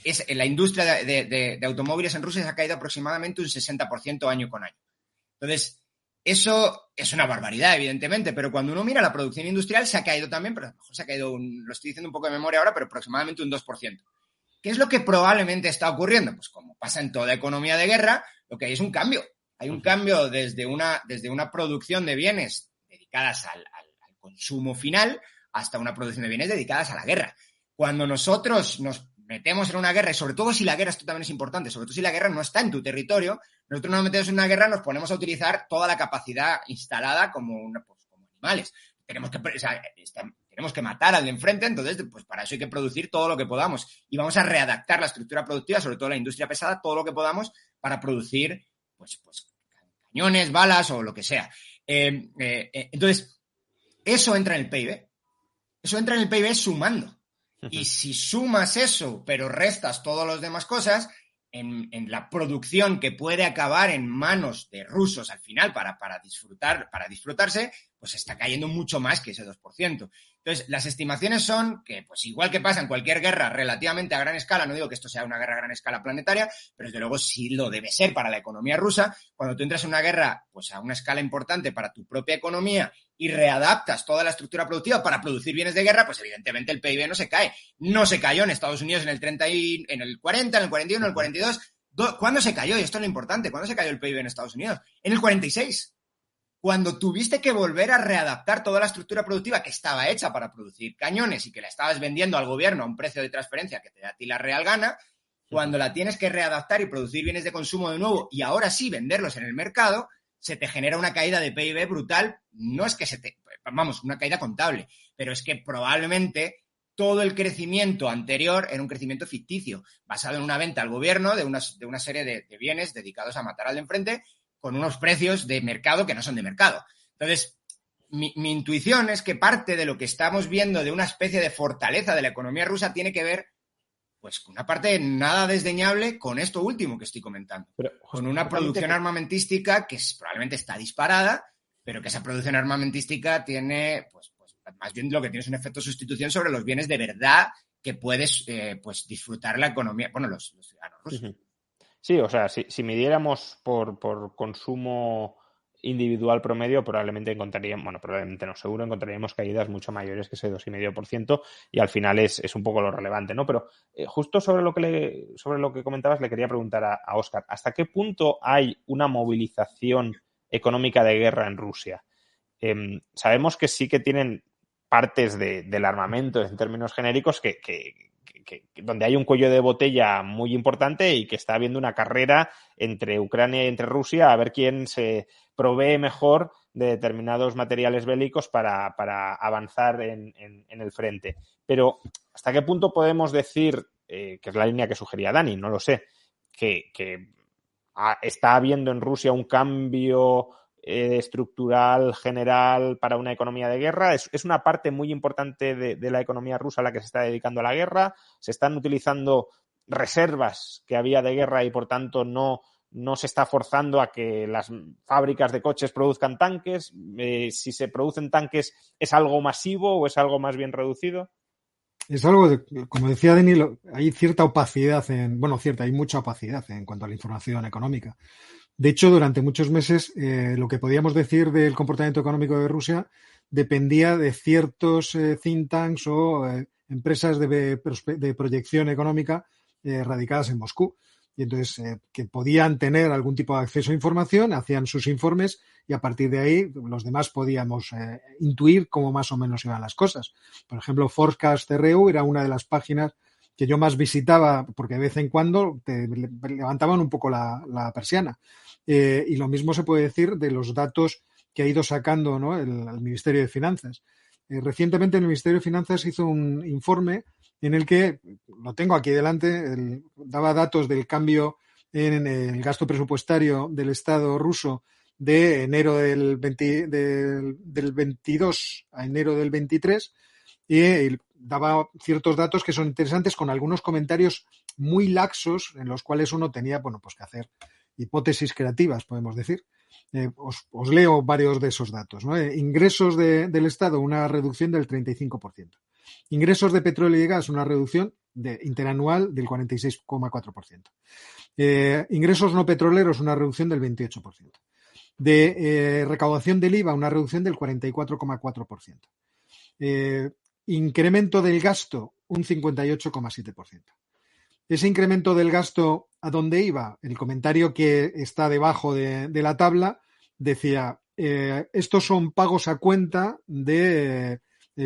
en la industria de automóviles en Rusia se ha caído aproximadamente un 60% año con año. Entonces, eso es una barbaridad, evidentemente, pero cuando uno mira la producción industrial se ha caído también, pero a lo mejor se ha caído, lo estoy diciendo un poco de memoria ahora, pero aproximadamente un 2%. ¿Qué es lo que probablemente está ocurriendo? Pues como pasa en toda economía de guerra, lo que hay es un cambio. Hay un cambio desde una producción de bienes dedicadas al consumo final hasta una producción de bienes dedicadas a la guerra. Cuando nosotros nos metemos en una guerra, y sobre todo si la guerra, esto también es importante, sobre todo si la guerra no está en tu territorio, nosotros nos metemos en una guerra, nos ponemos a utilizar toda la capacidad instalada como animales. Tenemos que matar al de enfrente, entonces pues para eso hay que producir todo lo que podamos y vamos a readaptar la estructura productiva, sobre todo la industria pesada, todo lo que podamos para producir pues cañones, balas o lo que sea. Entonces, eso entra en el PIB. Eso entra en el PIB sumando. Y si sumas eso, pero restas todas las demás cosas, en la producción que puede acabar en manos de rusos al final para disfrutarse, pues está cayendo mucho más que ese 2%. Entonces, las estimaciones son que, pues igual que pasa en cualquier guerra relativamente a gran escala, no digo que esto sea una guerra a gran escala planetaria, pero desde luego sí lo debe ser para la economía rusa. Cuando tú entras en una guerra, pues a una escala importante para tu propia economía y readaptas toda la estructura productiva para producir bienes de guerra, pues evidentemente el PIB no se cae. No se cayó en Estados Unidos en el 30 en el 40, en el 41, en el 42. ¿Cuándo se cayó? Y esto es lo importante. ¿Cuándo se cayó el PIB en Estados Unidos? En el 46. Cuando tuviste que volver a readaptar toda la estructura productiva que estaba hecha para producir cañones y que la estabas vendiendo al gobierno a un precio de transferencia que te da a ti la real gana, cuando la tienes que readaptar y producir bienes de consumo de nuevo y ahora sí venderlos en el mercado, se te genera una caída de PIB brutal. No es que una caída contable, pero es que probablemente todo el crecimiento anterior era un crecimiento ficticio, basado en una venta al gobierno de una serie de bienes dedicados a matar al de enfrente con unos precios de mercado que no son de mercado. Entonces, mi intuición es que parte de lo que estamos viendo de una especie de fortaleza de la economía rusa tiene que ver, pues, con una parte nada desdeñable con esto último que estoy comentando. Con una producción armamentística que probablemente está disparada, pero que esa producción armamentística tiene, pues más bien lo que tiene es un efecto de sustitución sobre los bienes de verdad que puedes pues disfrutar la economía, bueno, los ciudadanos rusos. Sí, o sea, si midiéramos por consumo individual promedio, probablemente no, seguro encontraríamos caídas mucho mayores que ese 2,5% y al final es un poco lo relevante, ¿no? Pero justo sobre lo que comentabas le quería preguntar a Óscar, ¿hasta qué punto hay una movilización económica de guerra en Rusia? Sabemos que sí que tienen partes del armamento en términos genéricos que donde hay un cuello de botella muy importante y que está habiendo una carrera entre Ucrania y entre Rusia a ver quién se provee mejor de determinados materiales bélicos para avanzar en el frente. Pero ¿hasta qué punto podemos decir, que es la línea que sugería Dani, no lo sé, que está habiendo en Rusia un cambio estructural general para una economía de guerra? Es una parte muy importante de la economía rusa la que se está dedicando a la guerra. Se están utilizando reservas que había de guerra y por tanto no se está forzando a que las fábricas de coches produzcan tanques. Si se producen tanques, ¿es algo masivo o es algo más bien reducido? Es algo, como decía Dani, hay cierta opacidad hay mucha opacidad en cuanto a la información económica. De hecho, durante muchos meses lo que podíamos decir del comportamiento económico de Rusia dependía de ciertos think tanks o empresas de proyección económica radicadas en Moscú. Y entonces, que podían tener algún tipo de acceso a información, hacían sus informes y a partir de ahí los demás podíamos intuir cómo más o menos iban las cosas. Por ejemplo, Forecast.ru era una de las páginas que yo más visitaba porque de vez en cuando te levantaban un poco la persiana. Y lo mismo se puede decir de los datos que ha ido sacando, ¿no?, el Ministerio de Finanzas. Recientemente el Ministerio de Finanzas hizo un informe en el que, lo tengo aquí delante, daba datos del cambio en el gasto presupuestario del Estado ruso de enero del 22 a enero del 23 y daba ciertos datos que son interesantes con algunos comentarios muy laxos en los cuales uno tenía, pues que hacer hipótesis creativas, podemos decir. Os leo varios de esos datos, ¿no? Ingresos del Estado, una reducción del 35%. Ingresos de petróleo y gas, una reducción interanual del 46,4%. Ingresos no petroleros, una reducción del 28%. De recaudación del IVA, una reducción del 44,4%. Incremento del gasto, un 58,7%. Ese incremento del gasto, ¿a dónde iba? El comentario que está debajo de la tabla decía, estos son pagos a cuenta de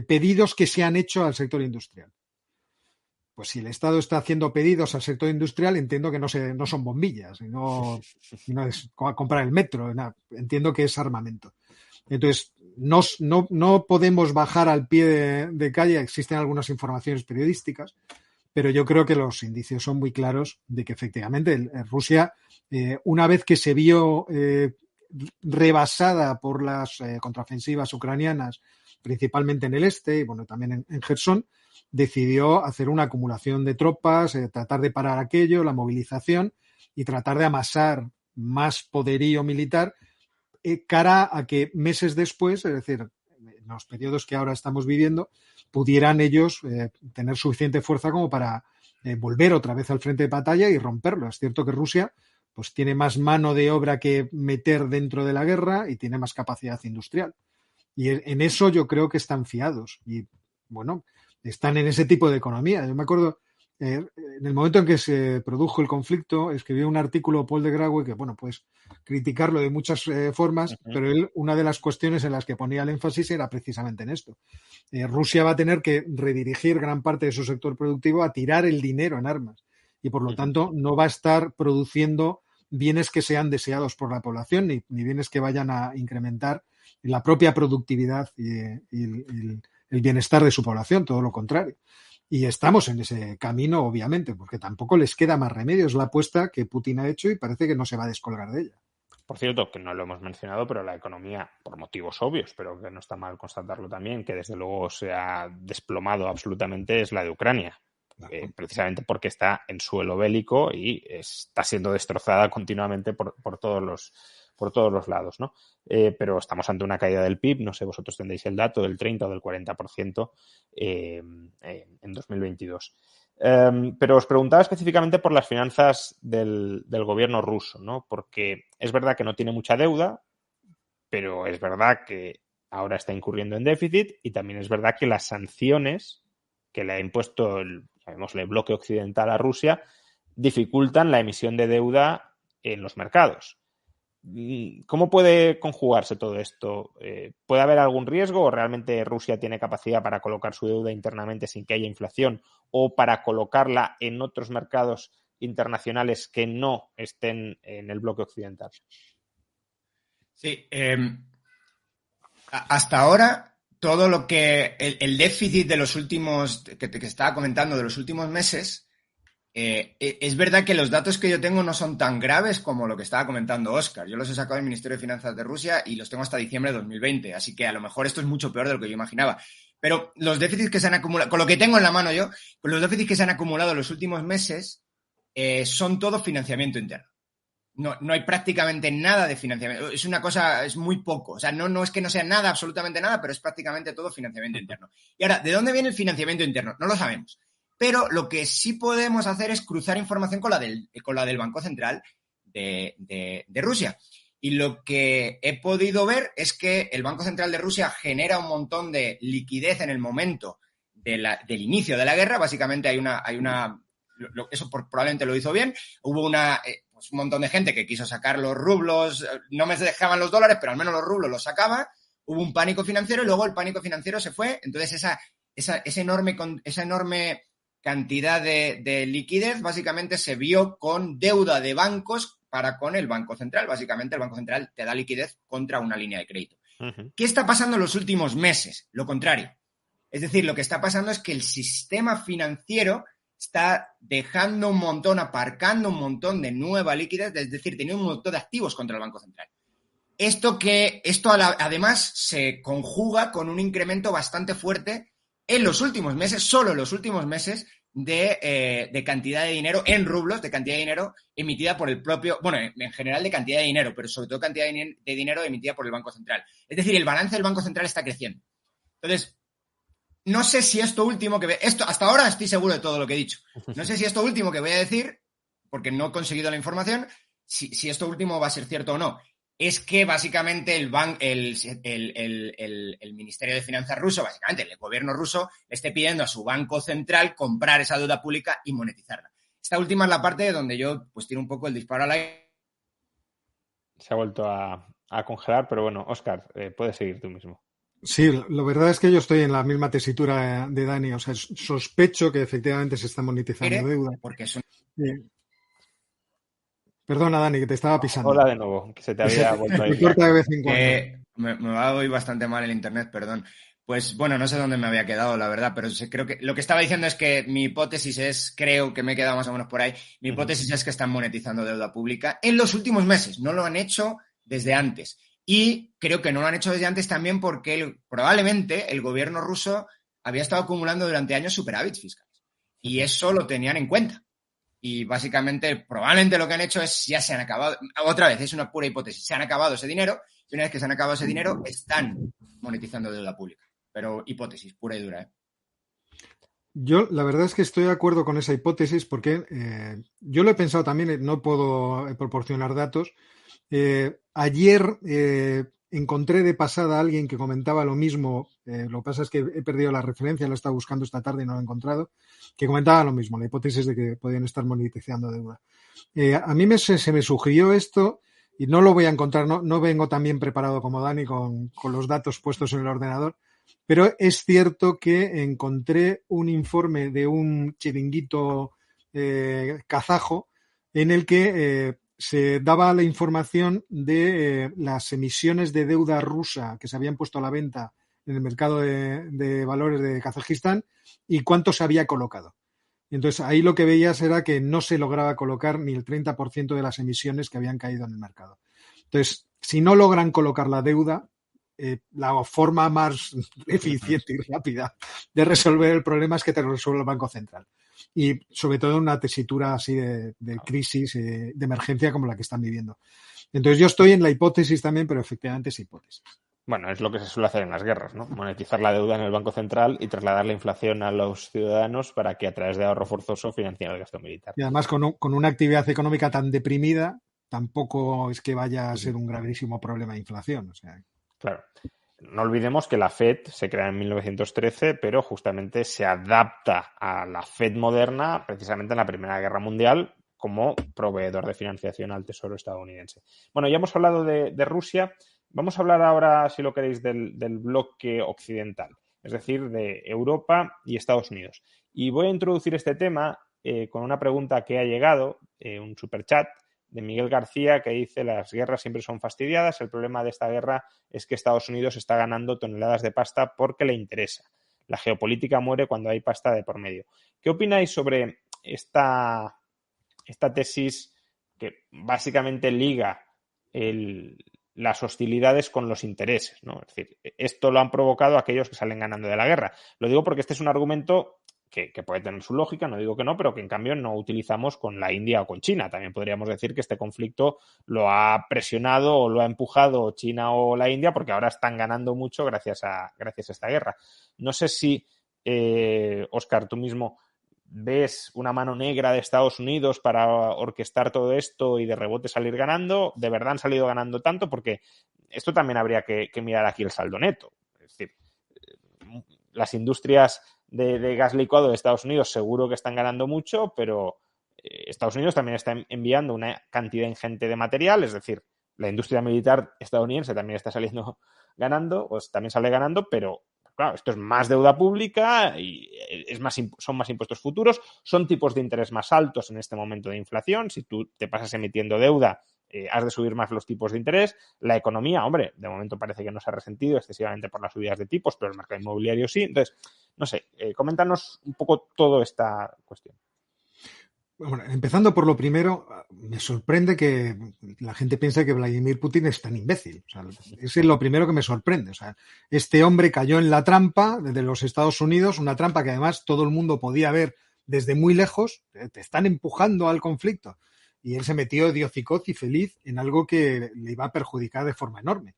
pedidos que se han hecho al sector industrial. Pues si el Estado está haciendo pedidos al sector industrial, entiendo que no son bombillas, y no es comprar el metro, entiendo que es armamento. Entonces, no podemos bajar al pie de calle, existen algunas informaciones periodísticas, pero yo creo que los indicios son muy claros de que efectivamente Rusia, una vez que se vio rebasada por las contraofensivas ucranianas, principalmente en el este y también en Jersón, decidió hacer una acumulación de tropas, tratar de parar aquello, la movilización y tratar de amasar más poderío militar cara a que meses después, es decir, en los periodos que ahora estamos viviendo, pudieran ellos tener suficiente fuerza como para volver otra vez al frente de batalla y romperlo. Es cierto que Rusia pues tiene más mano de obra que meter dentro de la guerra y tiene más capacidad industrial. Y en eso yo creo que están fiados y, bueno, están en ese tipo de economía. Yo me acuerdo, en el momento en que se produjo el conflicto, escribió un artículo Paul de Graue que, bueno, pues criticarlo de muchas formas, pero él, una de las cuestiones en las que ponía el énfasis era precisamente en esto. Rusia va a tener que redirigir gran parte de su sector productivo a tirar el dinero en armas y, por lo tanto, no va a estar produciendo bienes que sean deseados por la población ni bienes que vayan a incrementar la propia productividad y el bienestar de su población, todo lo contrario. Y estamos en ese camino, obviamente, porque tampoco les queda más remedio. Es la apuesta que Putin ha hecho y parece que no se va a descolgar de ella. Por cierto, que no lo hemos mencionado, pero la economía, por motivos obvios, pero que no está mal constatarlo también, que desde luego se ha desplomado absolutamente, es la de Ucrania. Precisamente porque está en suelo bélico y está siendo destrozada continuamente por todos los lados, ¿no? Pero estamos ante una caída del PIB, no sé, vosotros tendréis el dato del 30 o del 40% en 2022. Pero os preguntaba específicamente por las finanzas del gobierno ruso, ¿no? Porque es verdad que no tiene mucha deuda, pero es verdad que ahora está incurriendo en déficit y también es verdad que las sanciones que le ha impuesto el bloque occidental a Rusia dificultan la emisión de deuda en los mercados. ¿Cómo puede conjugarse todo esto? ¿Puede haber algún riesgo o realmente Rusia tiene capacidad para colocar su deuda internamente sin que haya inflación o para colocarla en otros mercados internacionales que no estén en el bloque occidental? Sí, hasta ahora todo lo que el déficit de los últimos, que estaba comentando, de los últimos meses, es verdad que los datos que yo tengo no son tan graves como lo que estaba comentando Óscar. Yo los he sacado del Ministerio de Finanzas de Rusia y los tengo hasta diciembre de 2020, así que a lo mejor esto es mucho peor de lo que yo imaginaba. Pero los déficits que se han acumulado, con lo que tengo en la mano yo, con los déficits que se han acumulado en los últimos meses, son todo financiamiento interno. No hay prácticamente nada de financiamiento. Es una cosa, es muy poco. O sea, no es que no sea nada, absolutamente nada, pero es prácticamente todo financiamiento interno. Y ahora, ¿de dónde viene el financiamiento interno? No lo sabemos. Pero lo que sí podemos hacer es cruzar información con la del Banco Central de Rusia. Y lo que he podido ver es que el Banco Central de Rusia genera un montón de liquidez en el momento del inicio de la guerra. Básicamente hay una eso probablemente lo hizo bien. Hubo un montón de gente que quiso sacar los rublos, no me dejaban los dólares, pero al menos los rublos los sacaba. Hubo un pánico financiero y luego el pánico financiero se fue. Entonces esa enorme cantidad de liquidez básicamente se vio con deuda de bancos para con el Banco Central. Básicamente el Banco Central te da liquidez contra una línea de crédito. Uh-huh. ¿Qué está pasando en los últimos meses? Lo contrario. Es decir, lo que está pasando es que el sistema financiero está dejando aparcando un montón de nueva liquidez, es decir, teniendo un montón de activos contra el Banco Central. Esto además se conjuga con un incremento bastante fuerte en los últimos meses, solo en los últimos meses, de cantidad de dinero en rublos, de cantidad de dinero emitida por el propio, bueno, en general de cantidad de dinero, pero sobre todo cantidad de dinero emitida por el Banco Central. Es decir, el balance del Banco Central está creciendo. Entonces, no sé si esto último hasta ahora estoy seguro de todo lo que he dicho. No sé si esto último que voy a decir, porque no he conseguido la información, si esto último va a ser cierto o no. Es que básicamente el Ministerio de Finanzas ruso, básicamente el gobierno ruso, le esté pidiendo a su Banco Central comprar esa deuda pública y monetizarla. Esta última es la parte donde yo pues tiro un poco el disparo al aire. Se ha vuelto a congelar, pero bueno, Óscar, puedes seguir tú mismo. Sí, la verdad es que yo estoy en la misma tesitura de Dani. O sea, sospecho que efectivamente se está monetizando deuda. Porque es un... Perdona, Dani, que te estaba pisando. Hola de nuevo, que se te había vuelto a ir. Corta de vez en cuando. Me va a oír bastante mal el internet, perdón. Pues bueno, no sé dónde me había quedado, la verdad, pero creo que lo que estaba diciendo es que mi hipótesis creo que me he quedado más o menos por ahí, mi hipótesis es que están monetizando deuda pública en los últimos meses, no lo han hecho desde antes. Y creo que no lo han hecho desde antes también porque probablemente el gobierno ruso había estado acumulando durante años superávits fiscales. Y eso lo tenían en cuenta. Y básicamente, probablemente lo que han hecho es, ya se han acabado, otra vez, es una pura hipótesis, se han acabado ese dinero, y una vez que se han acabado ese dinero, están monetizando deuda pública. Pero hipótesis, pura y dura, ¿eh? Yo la verdad es que estoy de acuerdo con esa hipótesis porque yo lo he pensado también, no puedo proporcionar datos. Ayer encontré de pasada a alguien que comentaba lo mismo, lo que pasa es que he perdido la referencia, la he estado buscando esta tarde y no la he encontrado, que comentaba lo mismo, la hipótesis de que podían estar monetizando deuda. A mí se me sugirió esto y no lo voy a encontrar, no vengo tan bien preparado como Dani con los datos puestos en el ordenador, pero es cierto que encontré un informe de un chiringuito kazajo en el que se daba la información de las emisiones de deuda rusa que se habían puesto a la venta en el mercado de valores de Kazajistán y cuánto se había colocado. Y entonces ahí lo que veías era que no se lograba colocar ni el 30% de las emisiones que habían caído en el mercado. Entonces, si no logran colocar la deuda, la forma más eficiente y rápida de resolver el problema es que te lo resuelva el Banco Central. Y sobre todo en una tesitura así de crisis, de emergencia como la que están viviendo. Entonces yo estoy en la hipótesis también, pero efectivamente es hipótesis. Bueno, es lo que se suele hacer en las guerras, ¿no? Monetizar la deuda en el Banco Central y trasladar la inflación a los ciudadanos para que a través de ahorro forzoso financien el gasto militar. Y además con una actividad económica tan deprimida, tampoco es que vaya a ser un gravísimo problema de inflación. O sea. Claro. No olvidemos que la FED se crea en 1913, pero justamente se adapta a la FED moderna precisamente en la Primera Guerra Mundial como proveedor de financiación al Tesoro estadounidense. Bueno, ya hemos hablado de Rusia. Vamos a hablar ahora, si lo queréis, del bloque occidental, es decir, de Europa y Estados Unidos. Y voy a introducir este tema con una pregunta que ha llegado, un superchat, de Miguel García, que dice: las guerras siempre son fastidiadas, el problema de esta guerra es que Estados Unidos está ganando toneladas de pasta porque le interesa. La geopolítica muere cuando hay pasta de por medio. ¿Qué opináis sobre esta tesis que básicamente liga las hostilidades con los intereses, ¿no? Es decir, esto lo han provocado aquellos que salen ganando de la guerra. Lo digo porque este es un argumento que puede tener su lógica, no digo que no, pero que en cambio no utilizamos con la India o con China. También podríamos decir que este conflicto lo ha presionado o lo ha empujado China o la India porque ahora están ganando mucho gracias a esta guerra. No sé si, Óscar, tú mismo ves una mano negra de Estados Unidos para orquestar todo esto y de rebote salir ganando. ¿De verdad han salido ganando tanto? Porque esto también habría que mirar aquí el saldo neto. Es decir, las industrias de gas licuado de Estados Unidos seguro que están ganando mucho, pero Estados Unidos también está enviando una cantidad ingente de material, es decir, la industria militar estadounidense también está saliendo ganando, o también sale ganando, pero claro, esto es más deuda pública y son más impuestos futuros, son tipos de interés más altos en este momento de inflación. Si tú te pasas emitiendo deuda, has de subir más los tipos de interés. La economía, hombre, de momento parece que no se ha resentido excesivamente por las subidas de tipos, pero el mercado inmobiliario sí. Entonces, no sé, coméntanos un poco toda esta cuestión. Bueno, empezando por lo primero, me sorprende que la gente piense que Vladimir Putin es tan imbécil. O sea, es lo primero que me sorprende. O sea, este hombre cayó en la trampa de los Estados Unidos, una trampa que además todo el mundo podía ver desde muy lejos. Te están empujando al conflicto. Y él se metió de hocicoz y feliz en algo que le iba a perjudicar de forma enorme.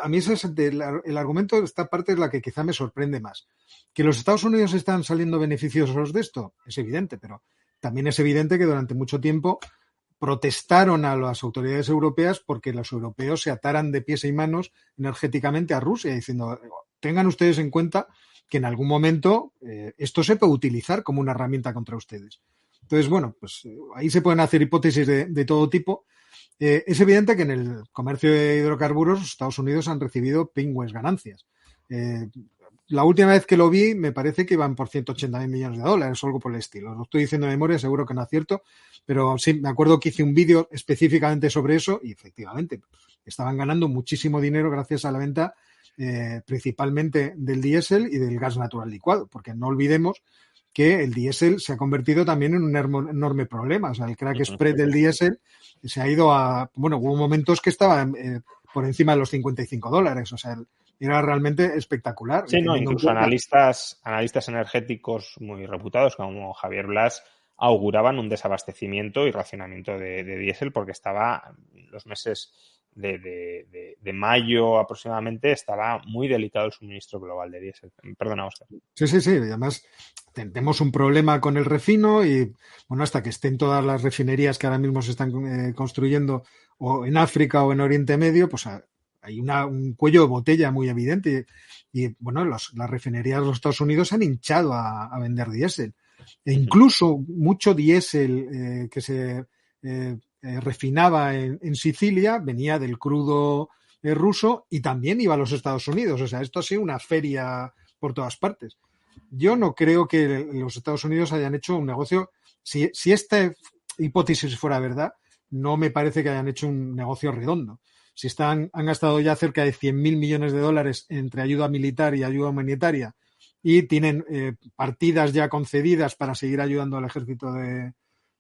A mí el argumento, esta parte es la que quizá me sorprende más. Que los Estados Unidos están saliendo beneficiosos de esto, es evidente, pero también es evidente que durante mucho tiempo protestaron a las autoridades europeas porque los europeos se ataran de pies y manos energéticamente a Rusia, diciendo: tengan ustedes en cuenta que en algún momento esto se puede utilizar como una herramienta contra ustedes. Entonces, bueno, pues ahí se pueden hacer hipótesis de todo tipo. Es evidente que en el comercio de hidrocarburos los Estados Unidos han recibido pingües ganancias. La última vez que lo vi me parece que iban por 180.000 millones de dólares o algo por el estilo. Lo estoy diciendo de memoria, seguro que no acierto, pero sí, me acuerdo que hice un vídeo específicamente sobre eso y efectivamente estaban ganando muchísimo dinero gracias a la venta principalmente del diésel y del gas natural licuado, porque no olvidemos que el diésel se ha convertido también en un enorme problema. O sea, el crack spread del diésel se ha ido a... Bueno, hubo momentos que estaba por encima de los $55. O sea, era realmente espectacular. Sí, no, incluso analistas energéticos muy reputados como Javier Blas auguraban un desabastecimiento y racionamiento de diésel porque estaba los meses de mayo aproximadamente, estaba muy delicado el suministro global de diésel. Perdona, Óscar. Sí. Además, tenemos un problema con el refino y, bueno, hasta que estén todas las refinerías que ahora mismo se están construyendo o en África o en Oriente Medio, pues hay un cuello de botella muy evidente y bueno, las refinerías de los Estados Unidos se han hinchado a vender diésel. E incluso mucho diésel que se refinaba en Sicilia venía del crudo ruso y también iba a los Estados Unidos. O sea, esto ha sido una feria por todas partes. Yo no creo que los Estados Unidos hayan hecho un negocio. Si esta hipótesis fuera verdad, no me parece que hayan hecho un negocio redondo. Si han gastado ya cerca de $100.000 millones entre ayuda militar y ayuda humanitaria y tienen partidas ya concedidas para seguir ayudando al ejército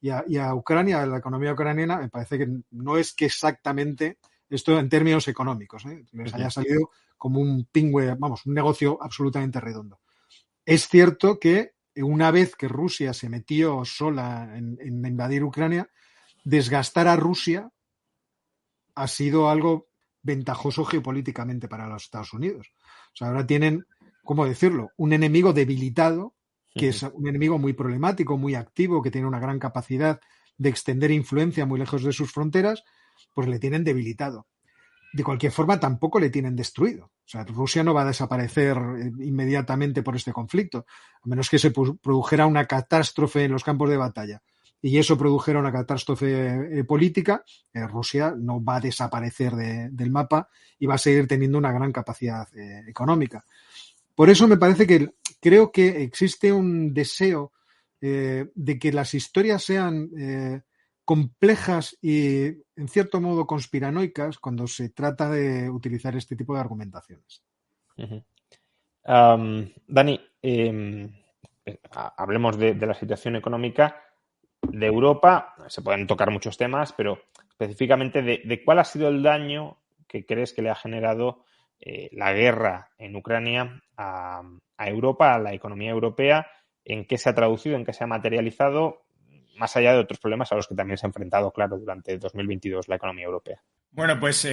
y a Ucrania, a la economía ucraniana, me parece que no es que exactamente esto en términos económicos les haya salido como un pingüe, vamos, un negocio absolutamente redondo. Es cierto que una vez que Rusia se metió sola en invadir Ucrania, desgastar a Rusia ha sido algo ventajoso geopolíticamente para los Estados Unidos. O sea, ahora tienen, ¿cómo decirlo?, un enemigo debilitado, que es un enemigo muy problemático, muy activo, que tiene una gran capacidad de extender influencia muy lejos de sus fronteras, pues le tienen debilitado. De cualquier forma, tampoco le tienen destruido. O sea, Rusia no va a desaparecer inmediatamente por este conflicto, a menos que se produjera una catástrofe en los campos de batalla y eso produjera una catástrofe política. Rusia no va a desaparecer del mapa y va a seguir teniendo una gran capacidad económica. Por eso me parece que creo que existe un deseo de que las historias sean complejas y, en cierto modo, conspiranoicas cuando se trata de utilizar este tipo de argumentaciones. Dani, hablemos de la situación económica de Europa. Se pueden tocar muchos temas, pero específicamente de cuál ha sido el daño que crees que le ha generado la guerra en Ucrania a Europa, a la economía europea, en qué se ha traducido, en qué se ha materializado, más allá de otros problemas a los que también se ha enfrentado, claro, durante 2022 la economía europea. Bueno, pues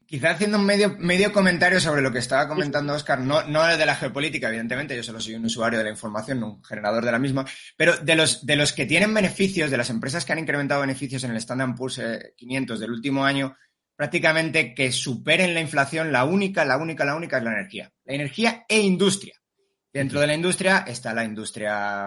quizá haciendo un medio comentario sobre lo que estaba comentando Óscar, no de la geopolítica, evidentemente, yo solo soy un usuario de la información, un generador de la misma, pero de los que tienen beneficios, de las empresas que han incrementado beneficios en el Standard & Poor's 500 del último año, prácticamente que superen la inflación, la única es la energía. La energía e industria. Dentro de la industria está la industria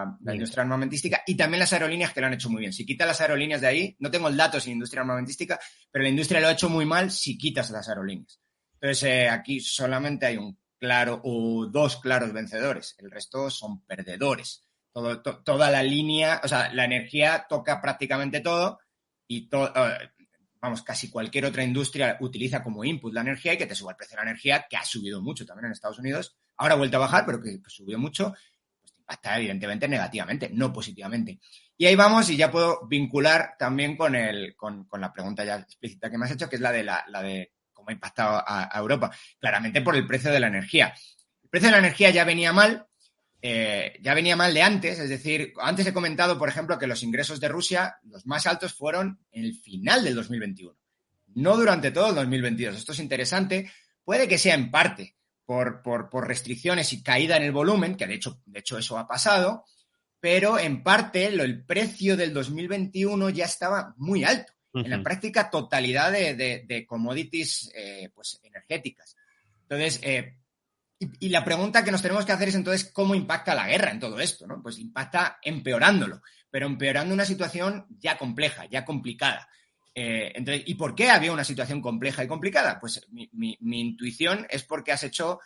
armamentística y también las aerolíneas, que lo han hecho muy bien. Si quitas las aerolíneas de ahí, no tengo el dato sin industria armamentística, pero la industria lo ha hecho muy mal si quitas las aerolíneas. Entonces, aquí solamente hay un claro o dos claros vencedores. El resto son perdedores. Toda la línea, o sea, la energía toca prácticamente todo y casi cualquier otra industria utiliza como input la energía y que te suba el precio de la energía, que ha subido mucho también en Estados Unidos. Ahora ha vuelto a bajar, pero que subió mucho, pues te impacta evidentemente negativamente, no positivamente. Y ahí vamos, y ya puedo vincular también con la pregunta ya explícita que me has hecho, que es la de cómo ha impactado a Europa. Claramente por el precio de la energía. El precio de la energía ya venía mal de antes, es decir, antes he comentado, por ejemplo, que los ingresos de Rusia, los más altos fueron en el final del 2021, no durante todo el 2022. Esto es interesante, puede que sea en parte por restricciones y caída en el volumen, que de hecho eso ha pasado, pero en parte el precio del 2021 ya estaba muy alto, en la práctica totalidad de commodities pues energéticas. Entonces, y la pregunta que nos tenemos que hacer es entonces cómo impacta la guerra en todo esto, ¿no? Pues impacta empeorándolo, pero empeorando una situación ya compleja, ya complicada. Entonces, ¿y por qué había una situación compleja y complicada? Pues mi intuición es porque has hecho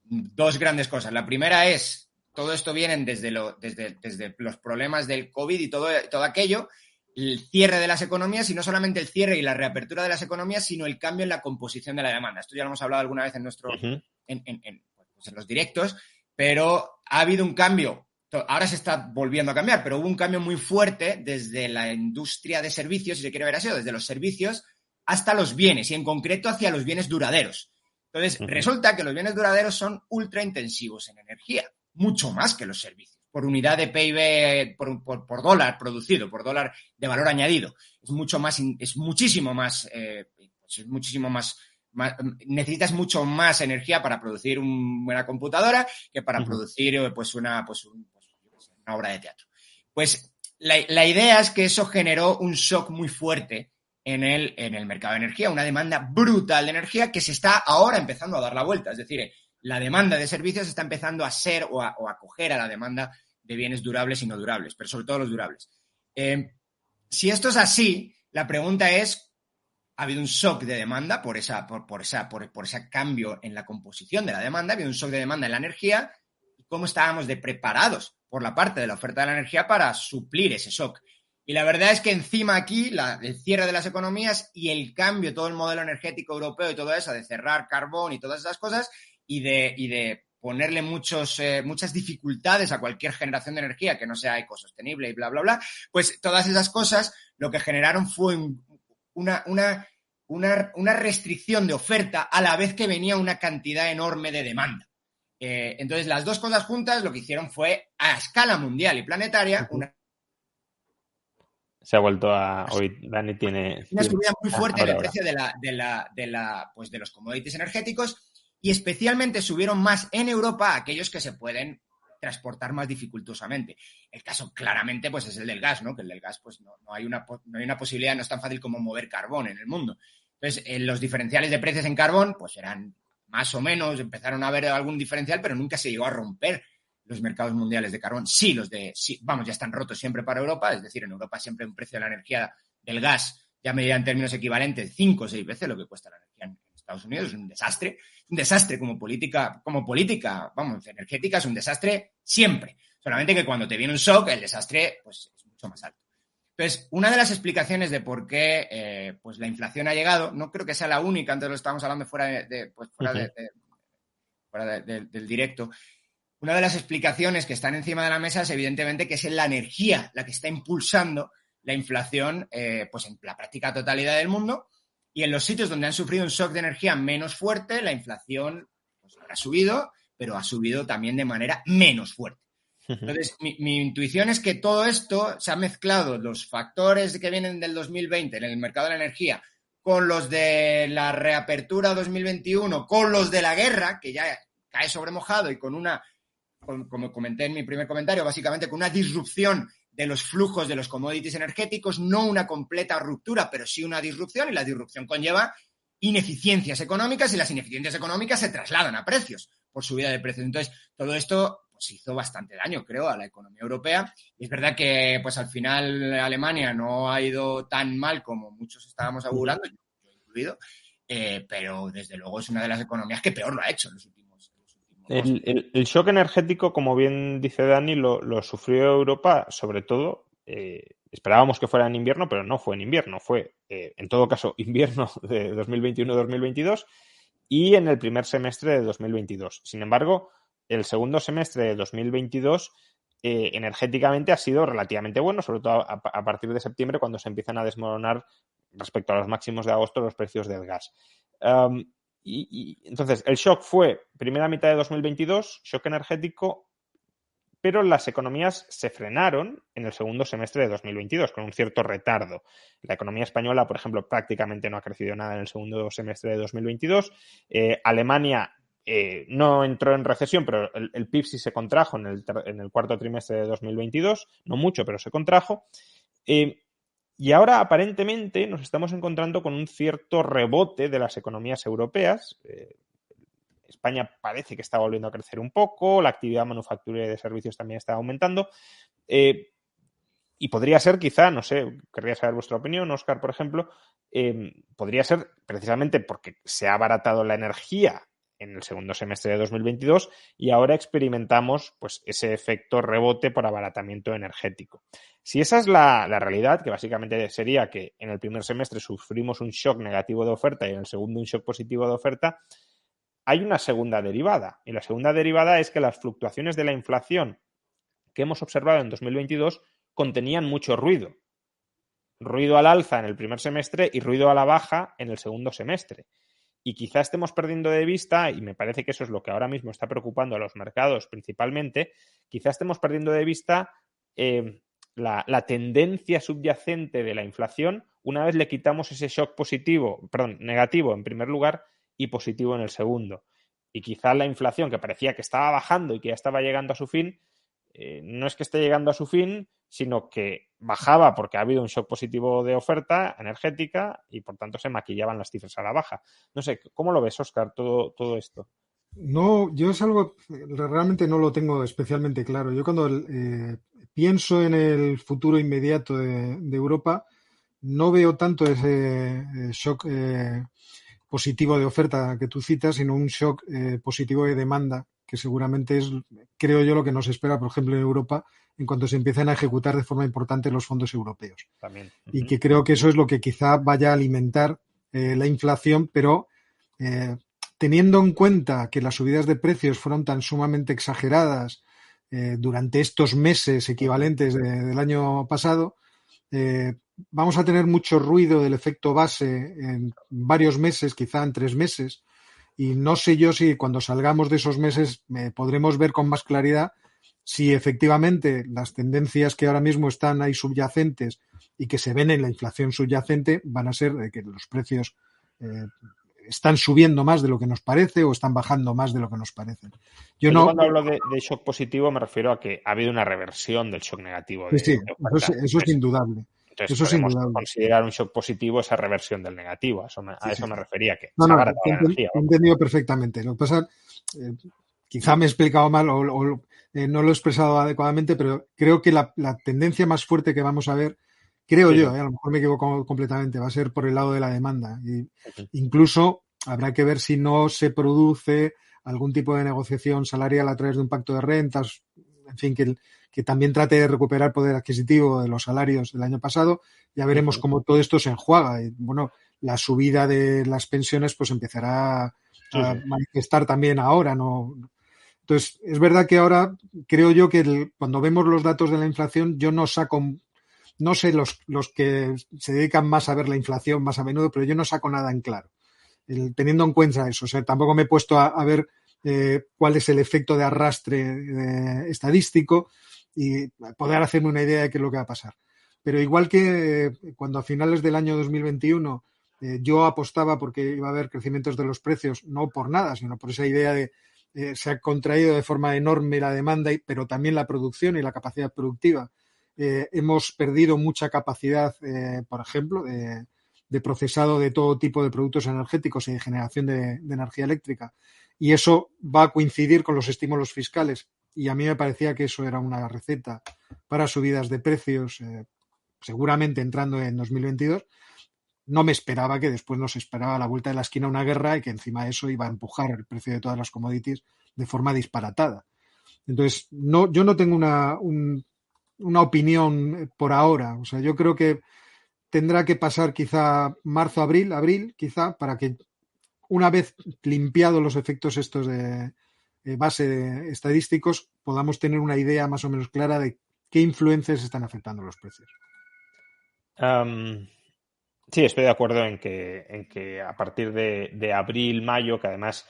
dos grandes cosas. La primera es, todo esto viene desde los problemas del COVID y todo aquello, el cierre de las economías, y no solamente el cierre y la reapertura de las economías, sino el cambio en la composición de la demanda. Esto ya lo hemos hablado alguna vez en nuestro en los directos, pero ha habido un cambio. Ahora se está volviendo a cambiar, pero hubo un cambio muy fuerte desde la industria de servicios, si se quiere ver así, o desde los servicios hasta los bienes y en concreto hacia los bienes duraderos. Entonces, resulta que los bienes duraderos son ultra intensivos en energía, mucho más que los servicios, por unidad de PIB, por dólar producido, por dólar de valor añadido. Necesitas mucho más energía para producir una buena computadora que para producir una obra de teatro. Pues la idea es que eso generó un shock muy fuerte en el mercado de energía, una demanda brutal de energía que se está ahora empezando a dar la vuelta. Es decir, la demanda de servicios está empezando a ser o a acoger a la demanda de bienes durables y no durables, pero sobre todo los durables. Si esto es así, la pregunta es, ¿ha habido un shock de demanda por ese cambio en la composición de la demanda? ¿Ha habido un shock de demanda en la energía? ¿Cómo estábamos preparados por la parte de la oferta de la energía para suplir ese shock? Y la verdad es que encima aquí el cierre de las economías y el cambio, todo el modelo energético europeo y todo eso, de cerrar carbón y todas esas cosas y de ponerle muchas dificultades a cualquier generación de energía que no sea ecosostenible y bla, bla, bla, pues todas esas cosas lo que generaron fue una restricción de oferta a la vez que venía una cantidad enorme de demanda. Entonces, las dos cosas juntas lo que hicieron fue, a escala mundial y planetaria, se ha vuelto a... Hoy Dani tiene... Una subida muy fuerte en el precio de los commodities energéticos y especialmente subieron más en Europa aquellos que se pueden transportar más dificultosamente. El caso claramente pues es el del gas, ¿no? Que el del gas pues no hay una posibilidad, no es tan fácil como mover carbón en el mundo. Entonces, los diferenciales de precios en carbón pues eran más o menos, empezaron a haber algún diferencial, pero nunca se llegó a romper los mercados mundiales de carbón. Ya están rotos siempre para Europa, es decir, en Europa siempre un precio de la energía del gas, ya medida en términos equivalentes, 5 o 6 veces lo que cuesta la energía en Estados Unidos. Es un desastre como política, energética, es un desastre siempre. Solamente que cuando te viene un shock, el desastre pues es mucho más alto. Entonces, una de las explicaciones de por qué pues la inflación ha llegado, no creo que sea la única, antes lo estábamos hablando fuera del directo. Una de las explicaciones que están encima de la mesa es evidentemente que es la energía la que está impulsando la inflación pues en la práctica totalidad del mundo, y en los sitios donde han sufrido un shock de energía menos fuerte, la inflación pues habrá subido, pero ha subido también de manera menos fuerte. Entonces, mi intuición es que todo esto se ha mezclado, los factores que vienen del 2020 en el mercado de la energía, con los de la reapertura 2021, con los de la guerra, que ya cae sobre mojado, y como comenté en mi primer comentario, básicamente con una disrupción de los flujos de los commodities energéticos, no una completa ruptura, pero sí una disrupción, y la disrupción conlleva ineficiencias económicas, y las ineficiencias económicas se trasladan a precios por subida de precios. Entonces, todo esto pues hizo bastante daño, creo, a la economía europea. Y es verdad que pues al final Alemania no ha ido tan mal como muchos estábamos augurando, yo incluido, pero desde luego es una de las economías que peor lo ha hecho en los últimos. El shock energético, como bien dice Dani, lo sufrió Europa, sobre todo, esperábamos que fuera en invierno, pero no fue en invierno, fue, en todo caso, invierno de 2021-2022 y en el primer semestre de 2022. Sin embargo, el segundo semestre de 2022 energéticamente ha sido relativamente bueno, sobre todo a partir de septiembre, cuando se empiezan a desmoronar respecto a los máximos de agosto los precios del gas. Y entonces, el shock fue primera mitad de 2022, shock energético, pero las economías se frenaron en el segundo semestre de 2022, con un cierto retardo. La economía española, por ejemplo, prácticamente no ha crecido nada en el segundo semestre de 2022. Alemania no entró en recesión, pero el PIB sí se contrajo en el cuarto trimestre de 2022, no mucho, pero se contrajo. Y ahora, aparentemente, nos estamos encontrando con un cierto rebote de las economías europeas. España parece que está volviendo a crecer un poco, la actividad manufacturera y de servicios también está aumentando. Y podría ser, quizá, no sé, querría saber vuestra opinión, Óscar, por ejemplo, podría ser precisamente porque se ha abaratado la energía en el segundo semestre de 2022 y ahora experimentamos pues ese efecto rebote por abaratamiento energético. Si esa es la realidad, que básicamente sería que en el primer semestre sufrimos un shock negativo de oferta y en el segundo un shock positivo de oferta, hay una segunda derivada. Y la segunda derivada es que las fluctuaciones de la inflación que hemos observado en 2022 contenían mucho ruido. ruido al alza en el primer semestre y ruido a la baja en el segundo semestre. Y quizá estemos perdiendo de vista, y me parece que eso es lo que ahora mismo está preocupando a los mercados principalmente, quizá estemos perdiendo de vista la tendencia subyacente de la inflación una vez le quitamos ese shock negativo en primer lugar y positivo en el segundo. Y quizá la inflación, que parecía que estaba bajando y que ya estaba llegando a su fin, no es que esté llegando a su fin, sino que bajaba porque ha habido un shock positivo de oferta energética y por tanto se maquillaban las cifras a la baja. No sé, ¿cómo lo ves, Óscar, todo esto? No, yo es algo, realmente no lo tengo especialmente claro. Yo cuando pienso en el futuro inmediato de Europa, no veo tanto ese shock positivo de oferta que tú citas, sino un shock positivo de demanda, que seguramente es, creo yo, lo que nos espera, por ejemplo, en Europa, en cuanto se empiecen a ejecutar de forma importante los fondos europeos. También. Y que creo que eso es lo que quizá vaya a alimentar la inflación, pero teniendo en cuenta que las subidas de precios fueron tan sumamente exageradas durante estos meses equivalentes del año pasado, vamos a tener mucho ruido del efecto base en varios meses, quizá en 3 meses, y no sé yo si cuando salgamos de esos meses podremos ver con más claridad si efectivamente las tendencias que ahora mismo están ahí subyacentes y que se ven en la inflación subyacente van a ser de que los precios están subiendo más de lo que nos parece o están bajando más de lo que nos parece. Yo cuando hablo de shock positivo me refiero a que ha habido una reversión del shock negativo. Sí, eso es indudable. Entonces podemos considerar un shock positivo esa reversión del negativo. A eso me refería. Que no, te he entendido perfectamente. Lo que pasa, quizá me he explicado mal o no lo he expresado adecuadamente, pero creo que la tendencia más fuerte que vamos a ver, creo yo, a lo mejor me equivoco completamente, va a ser por el lado de la demanda. Y incluso habrá que ver si no se produce algún tipo de negociación salarial a través de un pacto de rentas, en fin, que también trate de recuperar poder adquisitivo de los salarios del año pasado. Ya veremos cómo todo esto se enjuaga. Y, bueno, la subida de las pensiones pues empezará a manifestar también ahora, ¿no? Entonces, es verdad que ahora creo yo que cuando vemos los datos de la inflación, yo no saco, no sé los que se dedican más a ver la inflación más a menudo, pero yo no saco nada en claro. Teniendo en cuenta eso, o sea, tampoco me he puesto a ver cuál es el efecto de arrastre estadístico y poder hacerme una idea de qué es lo que va a pasar. Pero igual que cuando a finales del año 2021 yo apostaba porque iba a haber crecimientos de los precios, no por nada, sino por esa idea de se ha contraído de forma enorme la demanda, pero también la producción y la capacidad productiva. Hemos perdido mucha capacidad, por ejemplo, de procesado de todo tipo de productos energéticos y de generación de energía eléctrica. Y eso va a coincidir con los estímulos fiscales. Y a mí me parecía que eso era una receta para subidas de precios, seguramente entrando en 2022. No me esperaba que después nos esperaba a la vuelta de la esquina una guerra y que encima de eso iba a empujar el precio de todas las commodities de forma disparatada. Entonces, yo no tengo una opinión por ahora. O sea, yo creo que tendrá que pasar quizá marzo, abril, quizá, para que una vez limpiados los efectos estos de base de estadísticos, podamos tener una idea más o menos clara de qué influencias están afectando los precios. Sí, estoy de acuerdo en que a partir de abril, mayo, que además,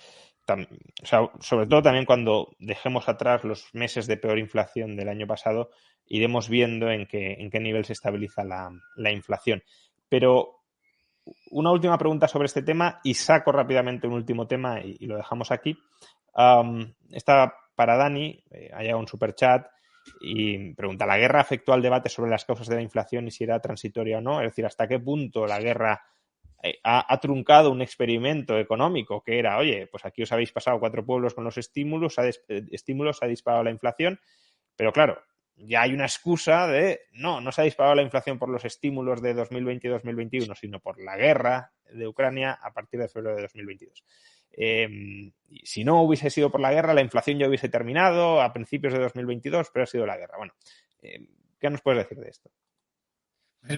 o sea, sobre todo también cuando dejemos atrás los meses de peor inflación del año pasado, iremos viendo en qué nivel se estabiliza la inflación. Pero una última pregunta sobre este tema y saco rápidamente un último tema y lo dejamos aquí. Está para Dani, hay un superchat y pregunta: ¿la guerra afectó al debate sobre las causas de la inflación y si era transitoria o no? Es decir, ¿hasta qué punto la guerra ha truncado un experimento económico que era, oye, pues aquí os habéis pasado 4 pueblos con los estímulos, ha disparado la inflación, pero claro, ya hay una excusa de no se ha disparado la inflación por los estímulos de 2020 y 2021, sino por la guerra de Ucrania a partir de febrero de 2022. Si no hubiese sido por la guerra, la inflación ya hubiese terminado a principios de 2022, pero ha sido la guerra. Bueno, ¿qué nos puedes decir de esto?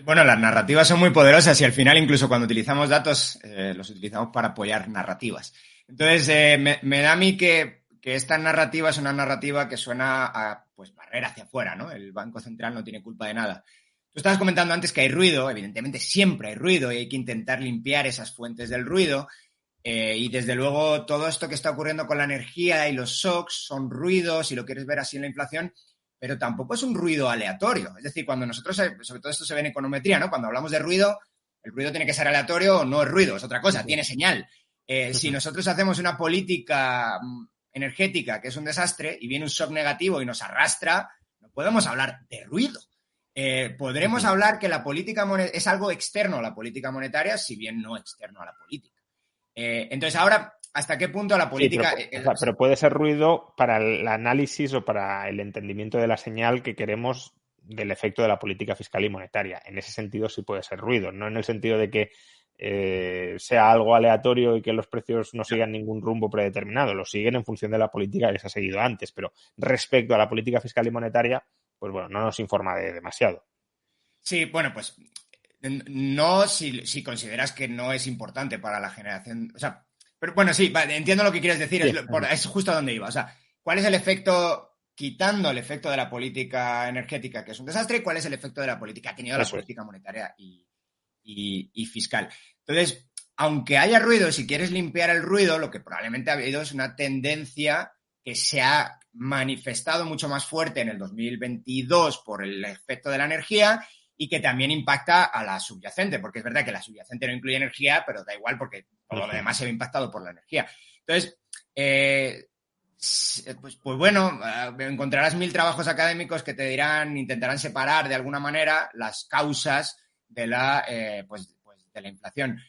Bueno, las narrativas son muy poderosas y al final incluso cuando utilizamos datos los utilizamos para apoyar narrativas. Entonces, me da a mí que esta narrativa es una narrativa que suena a pues barrer hacia afuera, ¿no? El Banco Central no tiene culpa de nada. Tú estabas comentando antes que hay ruido, evidentemente siempre hay ruido y hay que intentar limpiar esas fuentes del ruido. Y desde luego todo esto que está ocurriendo con la energía y los shocks son ruidos, si lo quieres ver así en la inflación, pero tampoco es un ruido aleatorio. Es decir, cuando nosotros, sobre todo esto se ve en econometría, ¿no? Cuando hablamos de ruido, el ruido tiene que ser aleatorio, no es ruido, es otra cosa, tiene señal. Si nosotros hacemos una política energética que es un desastre y viene un shock negativo y nos arrastra, no podemos hablar de ruido. Podremos hablar que la política es algo externo a la política monetaria, si bien no externo a la política. Entonces, ahora, ¿hasta qué punto la política... Sí, pero puede ser ruido para el análisis o para el entendimiento de la señal que queremos del efecto de la política fiscal y monetaria. En ese sentido sí puede ser ruido, no en el sentido de que sea algo aleatorio y que los precios no sigan ningún rumbo predeterminado. Lo siguen en función de la política que se ha seguido antes, pero respecto a la política fiscal y monetaria, pues bueno, no nos informa de demasiado. Sí, bueno, pues no si consideras que no es importante para la generación, o sea, pero bueno, sí, vale, entiendo lo que quieres decir, sí. Es justo a donde iba, o sea, ¿cuál es el efecto, quitando el efecto de la política energética, que es un desastre, cuál es el efecto de la política que ha tenido la política monetaria y fiscal? Entonces, aunque haya ruido, si quieres limpiar el ruido, lo que probablemente ha habido es una tendencia que se ha manifestado mucho más fuerte en el 2022 por el efecto de la energía y que también impacta a la subyacente, porque es verdad que la subyacente no incluye energía, pero da igual porque todo lo demás se ve impactado por la energía. Entonces, pues bueno, encontrarás 1000 trabajos académicos que te dirán, intentarán separar de alguna manera las causas de la inflación.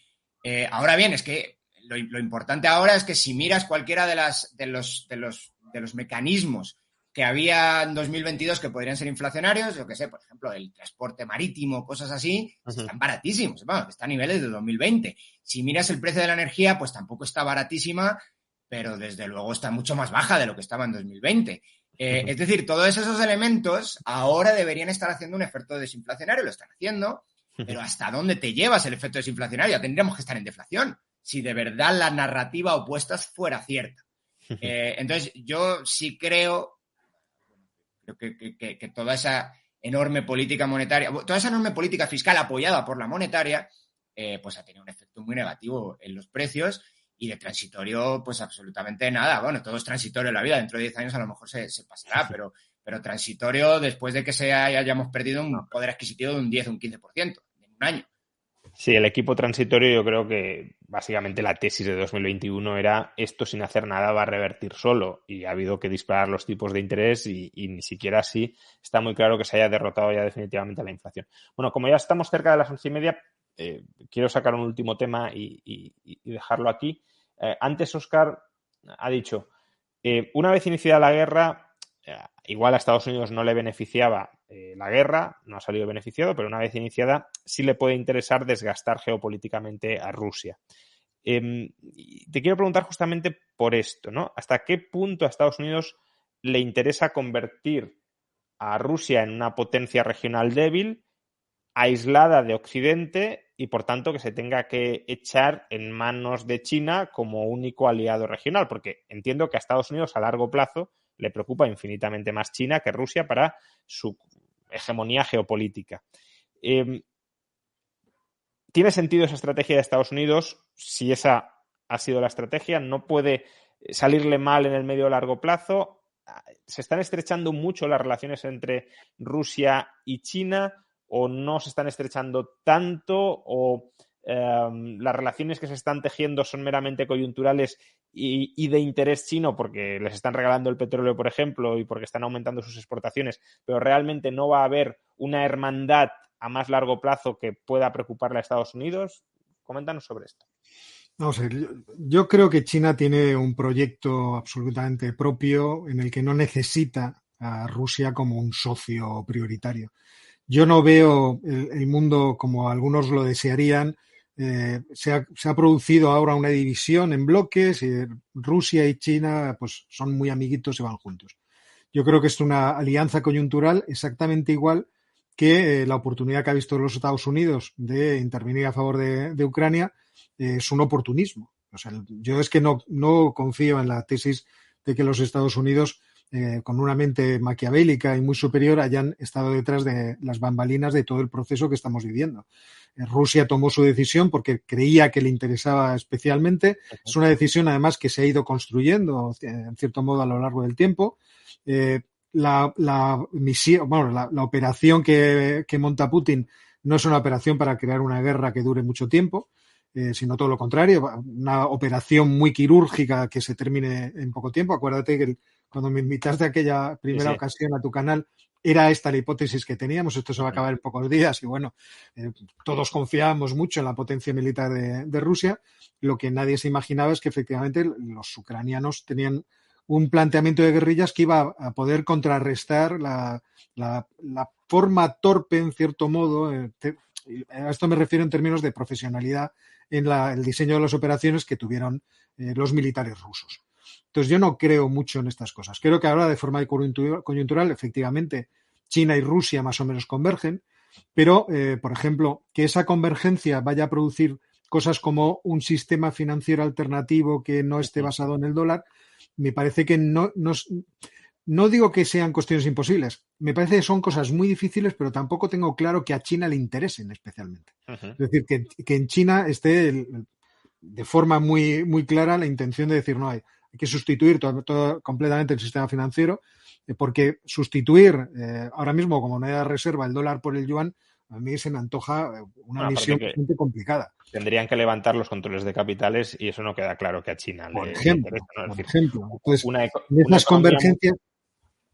Ahora bien, es que lo importante ahora es que si miras cualquiera de los mecanismos que había en 2022 que podrían ser inflacionarios, yo que sé, por ejemplo, el transporte marítimo, cosas así, están baratísimos, bueno, está a niveles de 2020. Si miras el precio de la energía, pues tampoco está baratísima, pero desde luego está mucho más baja de lo que estaba en 2020. Es decir, todos esos elementos ahora deberían estar haciendo un efecto desinflacionario, lo están haciendo, pero ¿hasta dónde te llevas el efecto desinflacionario? Ya tendríamos que estar en deflación, si de verdad la narrativa opuesta fuera cierta. Entonces, yo sí creo que toda esa enorme política monetaria, toda esa enorme política fiscal apoyada por la monetaria, pues ha tenido un efecto muy negativo en los precios y de transitorio, pues absolutamente nada. Bueno, todo es transitorio en la vida, dentro de 10 años a lo mejor se pasará, pero transitorio después de que hayamos perdido un poder adquisitivo de un 10 o un 15% en un año. Sí, el equipo transitorio, yo creo que básicamente la tesis de 2021 era esto sin hacer nada va a revertir solo, y ha habido que disparar los tipos de interés y ni siquiera así está muy claro que se haya derrotado ya definitivamente la inflación. Bueno, como ya estamos cerca de las 11:30, quiero sacar un último tema y dejarlo aquí. Antes Óscar ha dicho, una vez iniciada la guerra, igual a Estados Unidos no le beneficiaba la guerra, no ha salido beneficiado, pero una vez iniciada sí le puede interesar desgastar geopolíticamente a Rusia. Te quiero preguntar justamente por esto, ¿no? ¿Hasta qué punto a Estados Unidos le interesa convertir a Rusia en una potencia regional débil, aislada de Occidente y, por tanto, que se tenga que echar en manos de China como único aliado regional? Porque entiendo que a Estados Unidos a largo plazo le preocupa infinitamente más China que Rusia para su hegemonía geopolítica. ¿Tiene sentido esa estrategia de Estados Unidos? Si esa ha sido la estrategia, ¿no puede salirle mal en el medio o largo plazo? ¿Se están estrechando mucho las relaciones entre Rusia y China o no se están estrechando tanto? ¿O las relaciones que se están tejiendo son meramente coyunturales y de interés chino porque les están regalando el petróleo, por ejemplo, y porque están aumentando sus exportaciones, pero realmente no va a haber una hermandad a más largo plazo que pueda preocuparle a Estados Unidos? Coméntanos sobre esto. Vamos a ver, yo creo que China tiene un proyecto absolutamente propio en el que no necesita a Rusia como un socio prioritario. Yo no veo el mundo como algunos lo desearían. Se ha producido ahora una división en bloques. Rusia y China pues son muy amiguitos y van juntos. Yo creo que es una alianza coyuntural exactamente igual que la oportunidad que ha visto los Estados Unidos de intervenir a favor de Ucrania es un oportunismo. O sea, yo es que no confío en la tesis de que los Estados Unidos con una mente maquiavélica y muy superior, hayan estado detrás de las bambalinas de todo el proceso que estamos viviendo. Rusia tomó su decisión porque creía que le interesaba especialmente. Es una decisión, además, que se ha ido construyendo, en cierto modo, a lo largo del tiempo. La misión, bueno, la operación que monta Putin no es una operación para crear una guerra que dure mucho tiempo, sino todo lo contrario, una operación muy quirúrgica que se termine en poco tiempo. Acuérdate que cuando me invitaste a aquella primera ocasión a tu canal, era esta la hipótesis que teníamos, esto se va a acabar en pocos días y bueno, todos confiábamos mucho en la potencia militar de Rusia. Lo que nadie se imaginaba es que efectivamente los ucranianos tenían un planteamiento de guerrillas que iba a poder contrarrestar la forma torpe, en cierto modo, a esto me refiero en términos de profesionalidad en el diseño de las operaciones que tuvieron los militares rusos. Entonces yo no creo mucho en estas cosas. Creo que ahora de forma coyuntural, efectivamente, China y Rusia más o menos convergen, pero, por ejemplo, que esa convergencia vaya a producir cosas como un sistema financiero alternativo que no esté basado en el dólar, me parece que no digo que sean cuestiones imposibles, me parece que son cosas muy difíciles, pero tampoco tengo claro que a China le interesen especialmente. Es decir, que en China esté de forma muy, muy clara la intención de decir, no, hay que sustituir todo completamente el sistema financiero, porque sustituir ahora mismo como moneda de reserva el dólar por el yuan, a mí se me antoja una misión bastante complicada. Tendrían que levantar los controles de capitales y eso no queda claro que a China le interesa, ¿no? Por ejemplo. Entonces, esas convergencias...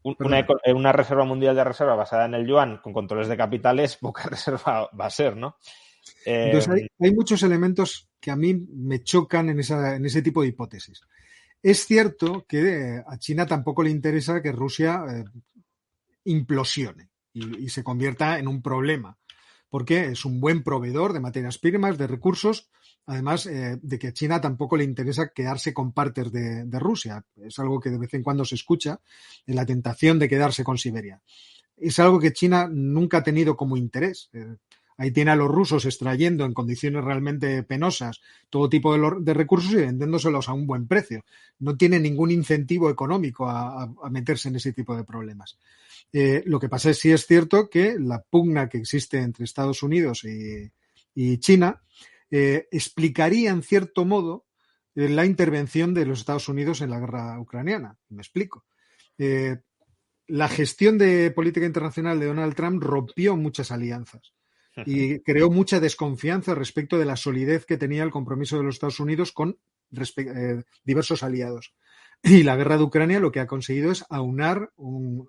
Una reserva mundial de reserva basada en el yuan con controles de capitales, poca reserva va a ser, ¿no? Entonces hay muchos elementos que a mí me chocan en ese tipo de hipótesis. Es cierto que a China tampoco le interesa que Rusia implosione y se convierta en un problema, porque es un buen proveedor de materias primas, de recursos, además de que a China tampoco le interesa quedarse con partes de Rusia. Es algo que de vez en cuando se escucha, en la tentación de quedarse con Siberia. Es algo que China nunca ha tenido como interés. Ahí tiene a los rusos extrayendo en condiciones realmente penosas todo tipo de recursos y vendiéndoselos a un buen precio. No tiene ningún incentivo económico a meterse en ese tipo de problemas. Lo que pasa es sí es cierto que la pugna que existe entre Estados Unidos y China explicaría en cierto modo la intervención de los Estados Unidos en la guerra ucraniana. Me explico. La gestión de política internacional de Donald Trump rompió muchas alianzas y creó mucha desconfianza respecto de la solidez que tenía el compromiso de los Estados Unidos con diversos aliados. Y la guerra de Ucrania lo que ha conseguido es aunar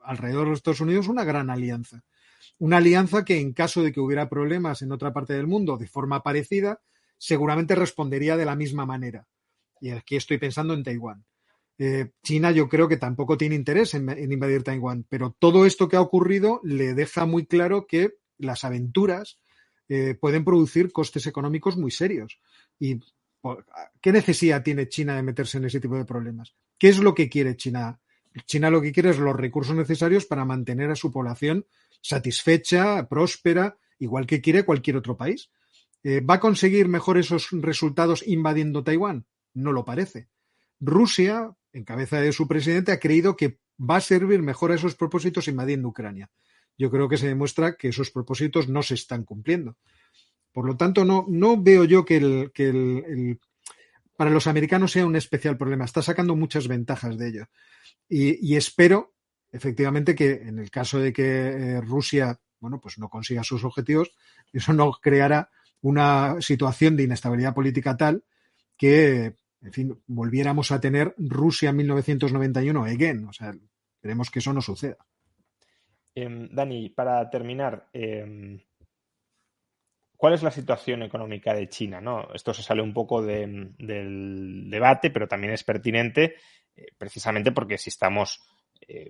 alrededor de los Estados Unidos una gran alianza. Una alianza que en caso de que hubiera problemas en otra parte del mundo de forma parecida, seguramente respondería de la misma manera. Y aquí estoy pensando en Taiwán. China yo creo que tampoco tiene interés en invadir Taiwán, pero todo esto que ha ocurrido le deja muy claro que las aventuras pueden producir costes económicos muy serios. ¿Y qué necesidad tiene China de meterse en ese tipo de problemas? ¿Qué es lo que quiere China? China lo que quiere es los recursos necesarios para mantener a su población satisfecha, próspera, igual que quiere cualquier otro país. ¿Va a conseguir mejor esos resultados invadiendo Taiwán? No lo parece. Rusia, en cabeza de su presidente, ha creído que va a servir mejor a esos propósitos invadiendo Ucrania. Yo creo que se demuestra que esos propósitos no se están cumpliendo. Por lo tanto, no veo yo que para los americanos sea un especial problema. Está sacando muchas ventajas de ello. Y espero, efectivamente, que en el caso de que Rusia, bueno, pues no consiga sus objetivos, eso no creará una situación de inestabilidad política tal que, en fin, volviéramos a tener Rusia en 1991 again. O sea, esperemos que eso no suceda. Dani, para terminar, ¿cuál es la situación económica de China, ¿no? Esto se sale un poco del debate, pero también es pertinente precisamente porque si estamos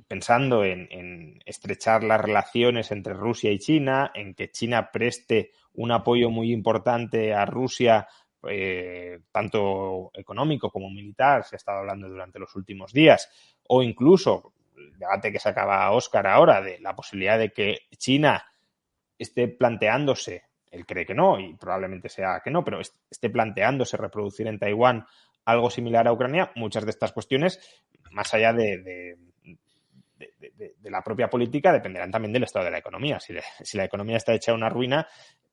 pensando en estrechar las relaciones entre Rusia y China, en que China preste un apoyo muy importante a Rusia, tanto económico como militar, se ha estado hablando durante los últimos días, o incluso el debate que sacaba Óscar ahora de la posibilidad de que China esté planteándose, él cree que no y probablemente sea que no, pero esté planteándose reproducir en Taiwán algo similar a Ucrania, muchas de estas cuestiones, más allá de de la propia política dependerán también del estado de la economía. Si la economía está hecha una ruina,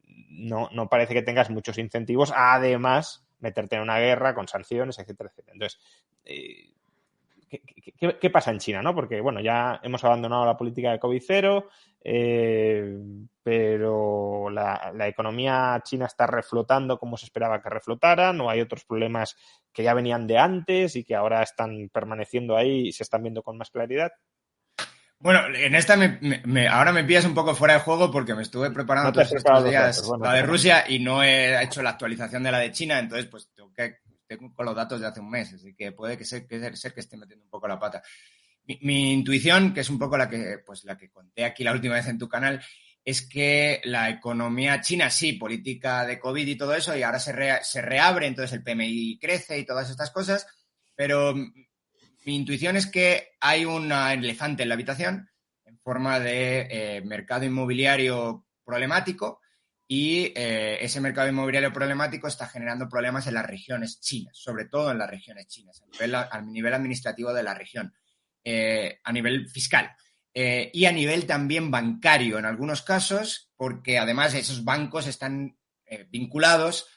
no parece que tengas muchos incentivos a, además, meterte en una guerra con sanciones, etcétera, etcétera. Entonces, ¿qué pasa en China, ¿no? Porque, bueno, ya hemos abandonado la política de COVID-0, pero la economía china está reflotando como se esperaba que reflotara, no hay otros problemas que ya venían de antes y que ahora están permaneciendo ahí y se están viendo con más claridad. Bueno, en esta ahora me pillas un poco fuera de juego porque me estuve preparando todos estos días la de Rusia y no he hecho la actualización de la de China, entonces pues tengo con los datos de hace un mes, así que puede que ser que esté metiendo un poco la pata. Mi intuición, que es un poco la que conté aquí la última vez en tu canal, es que la economía china, sí, política de COVID y todo eso, y ahora se reabre, entonces el PMI crece y todas estas cosas, pero mi intuición es que hay un elefante en la habitación en forma de mercado inmobiliario problemático y ese mercado inmobiliario problemático está generando problemas en las regiones chinas, sobre todo en las regiones chinas, a nivel administrativo de la región, a nivel fiscal y a nivel también bancario en algunos casos, porque además esos bancos están vinculados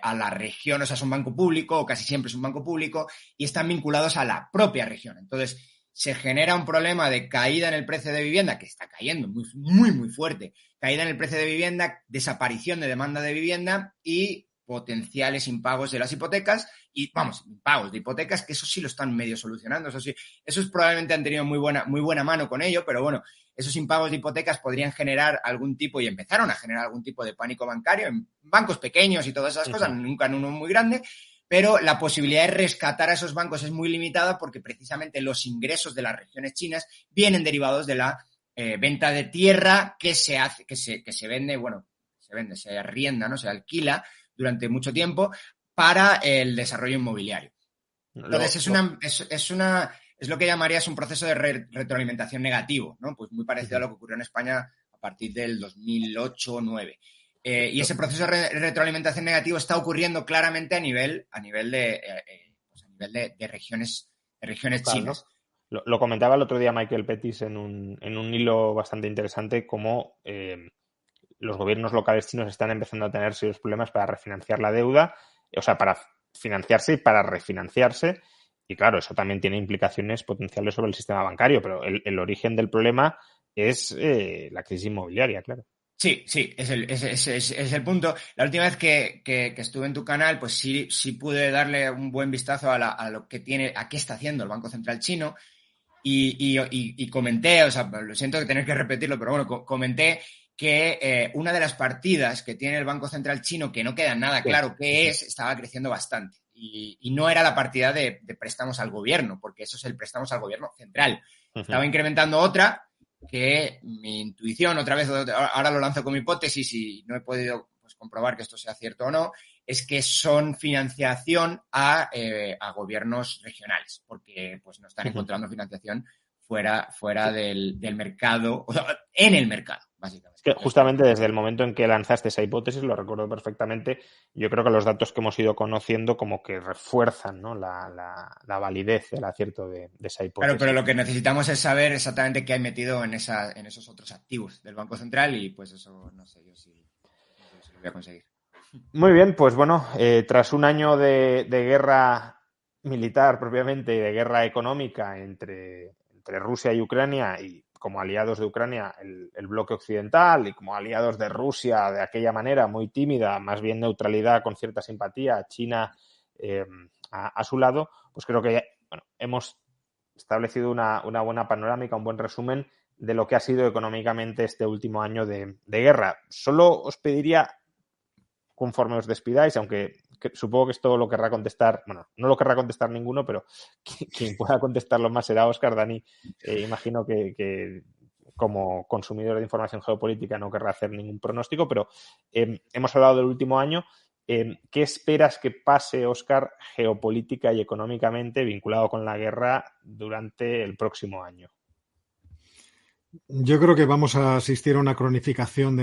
a la región, o sea, es un banco público, o casi siempre es un banco público, y están vinculados a la propia región. Entonces, se genera un problema de caída en el precio de vivienda, que está cayendo muy, muy, muy fuerte, caída en el precio de vivienda, desaparición de demanda de vivienda y potenciales impagos de las hipotecas, y vamos, impagos de hipotecas, que eso sí lo están medio solucionando, eso sí, esos probablemente han tenido muy buena mano con ello, pero bueno, esos impagos de hipotecas podrían generar algún tipo, y empezaron a generar algún tipo de pánico bancario en bancos pequeños y todas esas cosas, nunca en uno muy grande, pero la posibilidad de rescatar a esos bancos es muy limitada porque precisamente los ingresos de las regiones chinas vienen derivados de la venta de tierra que se arrienda, ¿no? Se alquila durante mucho tiempo para el desarrollo inmobiliario. Entonces, es lo que llamarías un proceso de retroalimentación negativo, ¿no? Pues muy parecido a lo que ocurrió en España a partir del 2008 o 2009. Y ese proceso de retroalimentación negativo está ocurriendo claramente a nivel de regiones chinas. ¿No? Lo comentaba el otro día Michael Pettis en un hilo bastante interesante, cómo los gobiernos locales chinos están empezando a tener serios problemas para refinanciar la deuda, o sea, para financiarse y para refinanciarse. Y claro, eso también tiene implicaciones potenciales sobre el sistema bancario, pero el origen del problema es la crisis inmobiliaria, claro. Sí, ese es el punto. La última vez que estuve en tu canal, pues sí pude darle un buen vistazo a lo que a qué está haciendo el Banco Central chino y comenté, o sea, lo siento tener que repetirlo, pero bueno, comenté que una de las partidas que tiene el Banco Central chino, que no queda nada claro qué es, estaba creciendo bastante. Y no era la partida de préstamos al gobierno, porque eso es el préstamos al gobierno central. Estaba incrementando otra que mi intuición, otra vez, ahora lo lanzo como hipótesis y no he podido comprobar que esto sea cierto o no, es que son financiación a gobiernos regionales, porque pues no están encontrando financiación fuera del mercado, o sea, en el mercado, básicamente. Es que justamente desde el momento en que lanzaste esa hipótesis, lo recuerdo perfectamente, yo creo que los datos que hemos ido conociendo como que refuerzan, ¿no? la validez, el acierto de esa hipótesis. Claro, pero lo que necesitamos es saber exactamente qué hay metido en esos otros activos del Banco Central y pues eso no sé yo si lo voy a conseguir. Muy bien, pues bueno, tras un año de guerra militar propiamente y de guerra económica entre Rusia y Ucrania y como aliados de Ucrania el bloque occidental y como aliados de Rusia de aquella manera muy tímida, más bien neutralidad con cierta simpatía, China a su lado, pues creo que hemos establecido una buena panorámica, un buen resumen de lo que ha sido económicamente este último año de guerra. Solo os pediría, conforme os despidáis, aunque supongo que esto lo querrá contestar, bueno, no lo querrá contestar ninguno, pero quien pueda contestarlo más será Óscar. Dani, imagino que como consumidor de información geopolítica no querrá hacer ningún pronóstico, pero hemos hablado del último año. ¿Qué esperas que pase, Óscar, geopolítica y económicamente vinculado con la guerra durante el próximo año? Yo creo que vamos a asistir a una cronificación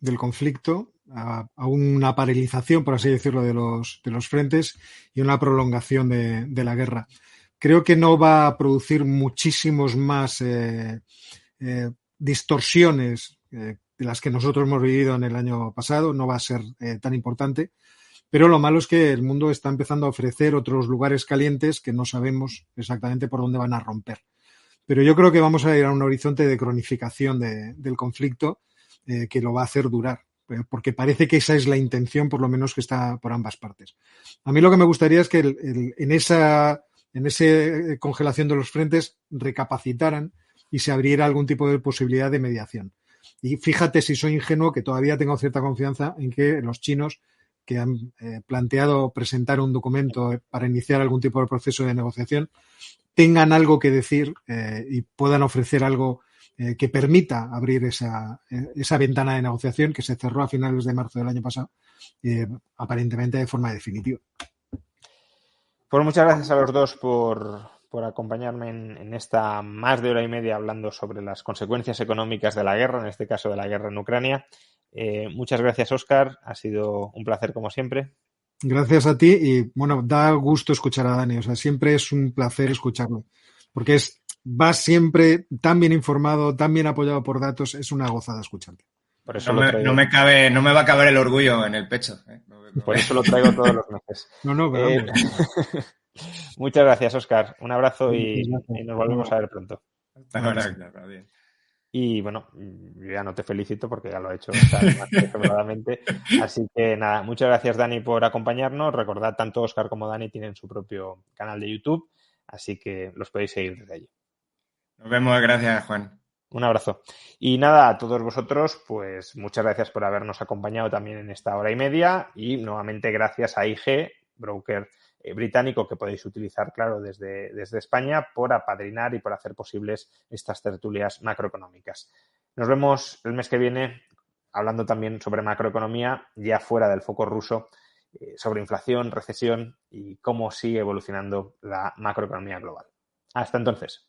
del conflicto, a una paralización, por así decirlo, de los frentes y una prolongación de la guerra. creo que no va a producir muchísimos más distorsiones de las que nosotros hemos vivido en el año pasado, no va a ser tan importante, pero lo malo es que el mundo está empezando a ofrecer otros lugares calientes que no sabemos exactamente por dónde van a romper. Pero yo creo que vamos a ir a un horizonte de cronificación del conflicto que lo va a hacer durar, porque parece que esa es la intención, por lo menos que está por ambas partes. A mí lo que me gustaría es que en esa congelación de los frentes recapacitaran y se abriera algún tipo de posibilidad de mediación. Y fíjate si soy ingenuo que todavía tengo cierta confianza en que los chinos, que han planteado presentar un documento para iniciar algún tipo de proceso de negociación, tengan algo que decir y puedan ofrecer algo que permita abrir esa ventana de negociación que se cerró a finales de marzo del año pasado, aparentemente de forma definitiva. Pues muchas gracias a los dos por acompañarme en esta más de hora y media hablando sobre las consecuencias económicas de la guerra, en este caso de la guerra en Ucrania. Muchas gracias, Óscar. Ha sido un placer como siempre. Gracias a ti y, bueno, da gusto escuchar a Dani. O sea, siempre es un placer escucharlo porque va siempre tan bien informado, tan bien apoyado por datos. Es una gozada escucharte. Por eso no me va a caber el orgullo en el pecho. Por eso lo traigo todos los meses. No, pero muchas gracias, Óscar. Un abrazo y nos volvemos a ver pronto. Hasta ahora, bien. Y bueno, yo ya no te felicito porque ya lo he hecho más que sobradamente. Así que nada, muchas gracias, Dani, por acompañarnos. Recordad, tanto Óscar como Dani tienen su propio canal de YouTube, así que los podéis seguir desde allí. Nos vemos, gracias, Juan. Un abrazo. Y nada, a todos vosotros, pues muchas gracias por habernos acompañado también en esta hora y media y nuevamente gracias a IG, broker británico que podéis utilizar, claro, desde España por apadrinar y por hacer posibles estas tertulias macroeconómicas. Nos vemos el mes que viene hablando también sobre macroeconomía, ya fuera del foco ruso, sobre inflación, recesión y cómo sigue evolucionando la macroeconomía global. Hasta entonces.